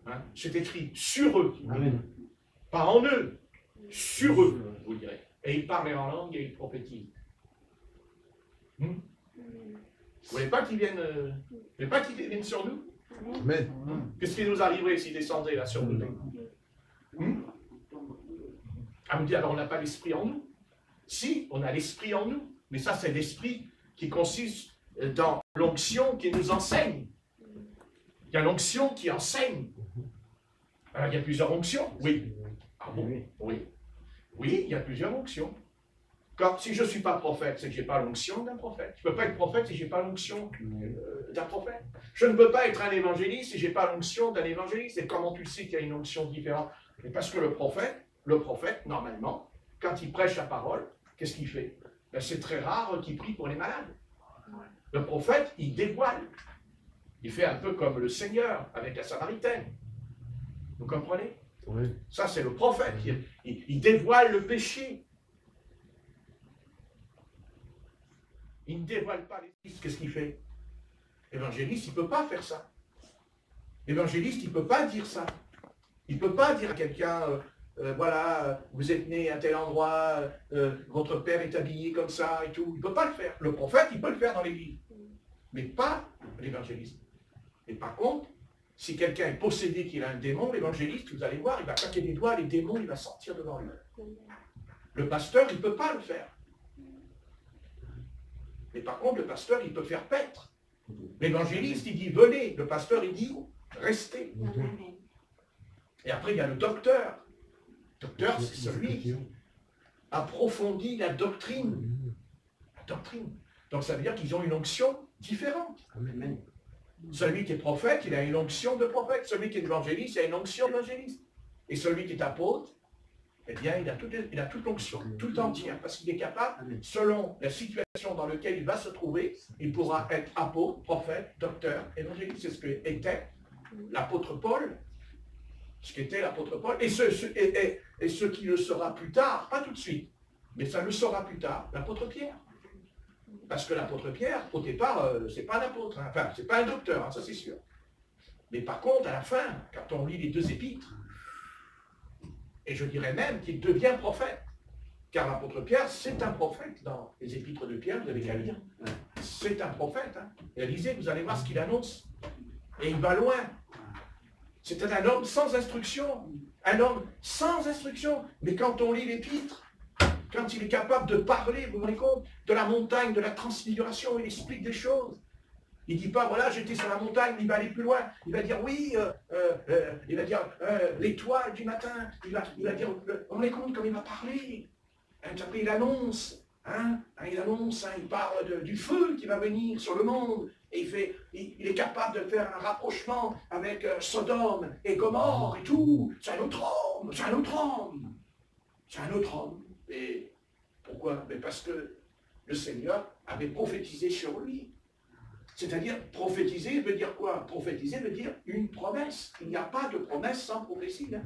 Hein? C'est écrit sur eux. Amen. Pas en eux, sur eux, vous direz. Et ils parlaient en langue et ils prophétisent. Vous ne voulez pas qu'ils viennent sur nous? Amen. Qu'est-ce qui nous arriverait s'ils descendaient là sur nous? Ah, vous dites, alors on n'a pas l'esprit en nous? Si, on a l'esprit en nous. Mais ça, c'est l'esprit qui consiste dans l'onction qui nous enseigne. Il y a l'onction qui enseigne. Alors, il y a plusieurs onctions, oui. Ah bon? Oui. Oui, il y a plusieurs onctions. Quand, si je ne suis pas prophète, c'est que je n'ai pas l'onction d'un prophète. Je ne peux pas être prophète si je n'ai pas l'onction d'un prophète. Je ne peux pas être un évangéliste si je n'ai pas l'onction d'un évangéliste. Et comment tu sais qu'il y a une onction différente? Mais parce que le prophète, normalement, quand il prêche la parole, qu'est-ce qu'il fait? Ben, c'est très rare qu'il prie pour les malades. Le prophète, il dévoile. Il fait un peu comme le Seigneur avec la Samaritaine. Vous comprenez? Oui. Ça, c'est le prophète. Il dévoile le péché. Il ne dévoile pas les fils. Qu'est-ce qu'il fait? L'évangéliste, il ne peut pas faire ça. L'évangéliste, il ne peut pas dire ça. Il ne peut pas dire à quelqu'un, voilà, vous êtes né à tel endroit, votre père est habillé comme ça et tout. Il ne peut pas le faire. Le prophète, il peut le faire dans l'église. Mais pas l'évangéliste. Et par contre, si quelqu'un est possédé, qu'il a un démon, l'évangéliste, vous allez voir, il va claquer des doigts, les démons, il va sortir devant lui. Le pasteur, il ne peut pas le faire. Mais par contre, le pasteur, il peut faire paître. L'évangéliste, il dit venez. Le pasteur, il dit restez. Et après, il y a le docteur. Le docteur, c'est celui qui approfondit la doctrine. La doctrine. Donc ça veut dire qu'ils ont une onction différente. Amen. Celui qui est prophète, il a une onction de prophète. Celui qui est évangéliste, il a une onction d'évangéliste. Et celui qui est apôtre, eh bien, il a toute l'onction, tout entière, parce qu'il est capable, selon la situation dans laquelle il va se trouver, il pourra être apôtre, prophète, docteur, évangéliste. C'est ce que était l'apôtre Paul, ce qu'était l'apôtre Paul, et ce qui le sera plus tard, pas tout de suite, Mais ça le saura plus tard, l'apôtre Pierre. Parce que l'apôtre Pierre, au départ, c'est pas un apôtre, hein. Enfin, c'est pas un docteur, hein, ça c'est sûr. Mais par contre, à la fin, quand on lit les 2 épîtres, et je dirais même qu'il devient prophète. Car l'apôtre Pierre, c'est un prophète dans les épîtres de Pierre, vous avez qu'à lire. C'est un prophète. Hein. Et lisez, vous allez voir ce qu'il annonce. Et il va loin. C'était un homme sans instruction. Un homme sans instruction. Mais quand on lit l'épître, quand il est capable de parler, vous vous rendez compte, de la montagne, de la transfiguration, il explique des choses. Il ne dit pas, voilà, j'étais sur la montagne, il va aller plus loin. Il va dire, oui, il va dire, l'étoile du matin. Il va dire, on est compte comme il va parler. Après, il annonce, il parle du feu qui va venir sur le monde. Et il est capable de faire un rapprochement avec Sodome et Gomorrhe et tout. C'est un autre homme, c'est un autre homme. C'est un autre homme. Et pourquoi? Mais parce que le Seigneur avait prophétisé sur lui. C'est-à-dire, prophétiser veut dire quoi? Prophétiser veut dire une promesse. Il n'y a pas de promesse sans prophétie. Hein?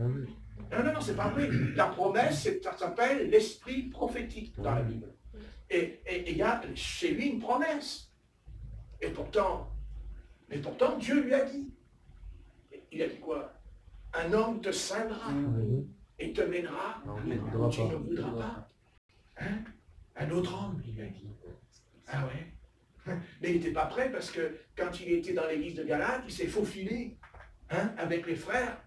Non, c'est pas vrai. La promesse, ça s'appelle l'esprit prophétique dans la Bible. Et il y a chez lui une promesse. Et pourtant, Dieu lui a dit. Il a dit quoi? Un homme te scindra et te mènera où tu ne voudras pas. Hein? Un autre homme, il lui a dit. Ah ouais? Mais il n'était pas prêt parce que quand il était dans l'église de Galate, il s'est faufilé avec les frères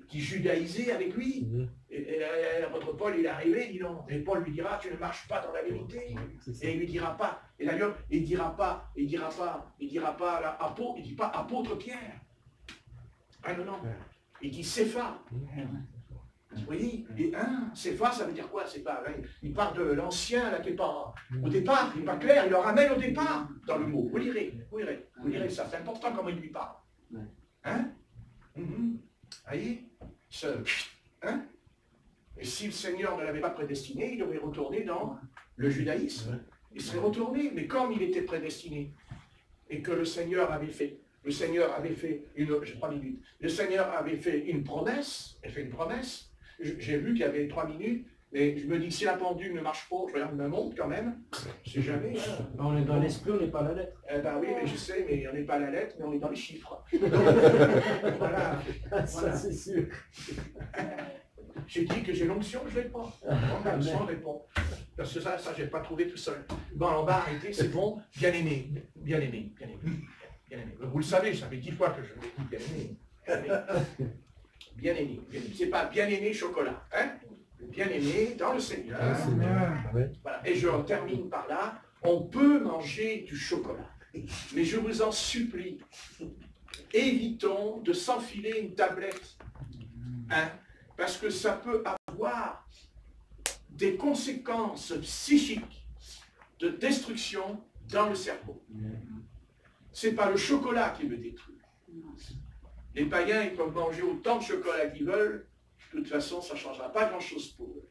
qui judaïsaient avec lui. Et l'apôtre Paul, il est arrivé, il dit non. Et Paul lui dira, tu ne marches pas dans la vérité. Et il lui dira pas. Et d'ailleurs, il dit pas apôtre Pierre. Ah non. Il dit Cépha. Vous voyez, Cépha, ça veut dire quoi? Cépha, il parle de l'ancien, là, qui n'est pas au départ, il n'est pas clair, il le ramène au départ dans le mot. Vous lirez ça, c'est important comment il lui parle. Voyez, et si le Seigneur ne l'avait pas prédestiné, il aurait retourné dans le judaïsme. Il serait retourné, mais comme il était prédestiné, et que le Seigneur avait fait une promesse, j'ai vu qu'il y avait 3 minutes, mais je me dis que si la pendule ne marche pas, je regarde ma montre quand même, je sais jamais. On est dans l'esprit, on n'est pas à la lettre. Eh ben oui, mais je sais, mais on n'est pas à la lettre, mais on est dans les chiffres. Voilà. Ça, c'est sûr. J'ai dit que j'ai l'onction, je ne l'ai pas. L'onction, je ne l'ai pas. Parce que ça, je n'ai pas trouvé tout seul. Bon, on va arrêter, c'est bon. Bien aimé. Vous le savez, ça fait 10 fois que je vous dis bien aimé. Bien aimé. C'est pas bien aimé chocolat. Hein? Bien aimé dans le Seigneur. Voilà. Et je termine par là. On peut manger du chocolat. Mais je vous en supplie, évitons de s'enfiler une tablette. Parce que ça peut avoir des conséquences psychiques de destruction dans le cerveau. Ce n'est pas le chocolat qui me détruit. Les païens, ils peuvent manger autant de chocolat qu'ils veulent. De toute façon, ça ne changera pas grand-chose pour eux.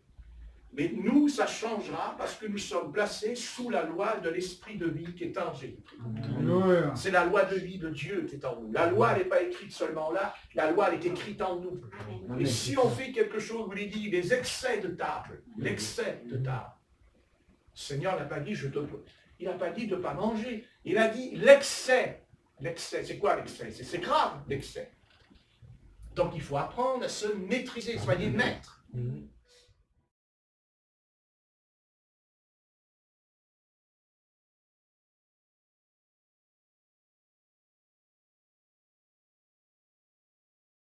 Mais nous, ça changera parce que nous sommes placés sous la loi de l'esprit de vie qui est en Jésus-Christ. C'est la loi de vie de Dieu qui est en nous. La loi, elle n'est pas écrite seulement là, la loi, elle est écrite en nous. Et si on fait quelque chose, vous l'avez dit, les excès de table, le Seigneur n'a pas dit, il n'a pas dit de ne pas manger. Il a dit l'excès. L'excès, c'est quoi l'excès? C'est grave, l'excès. Donc il faut apprendre à se maîtriser, soyez maître.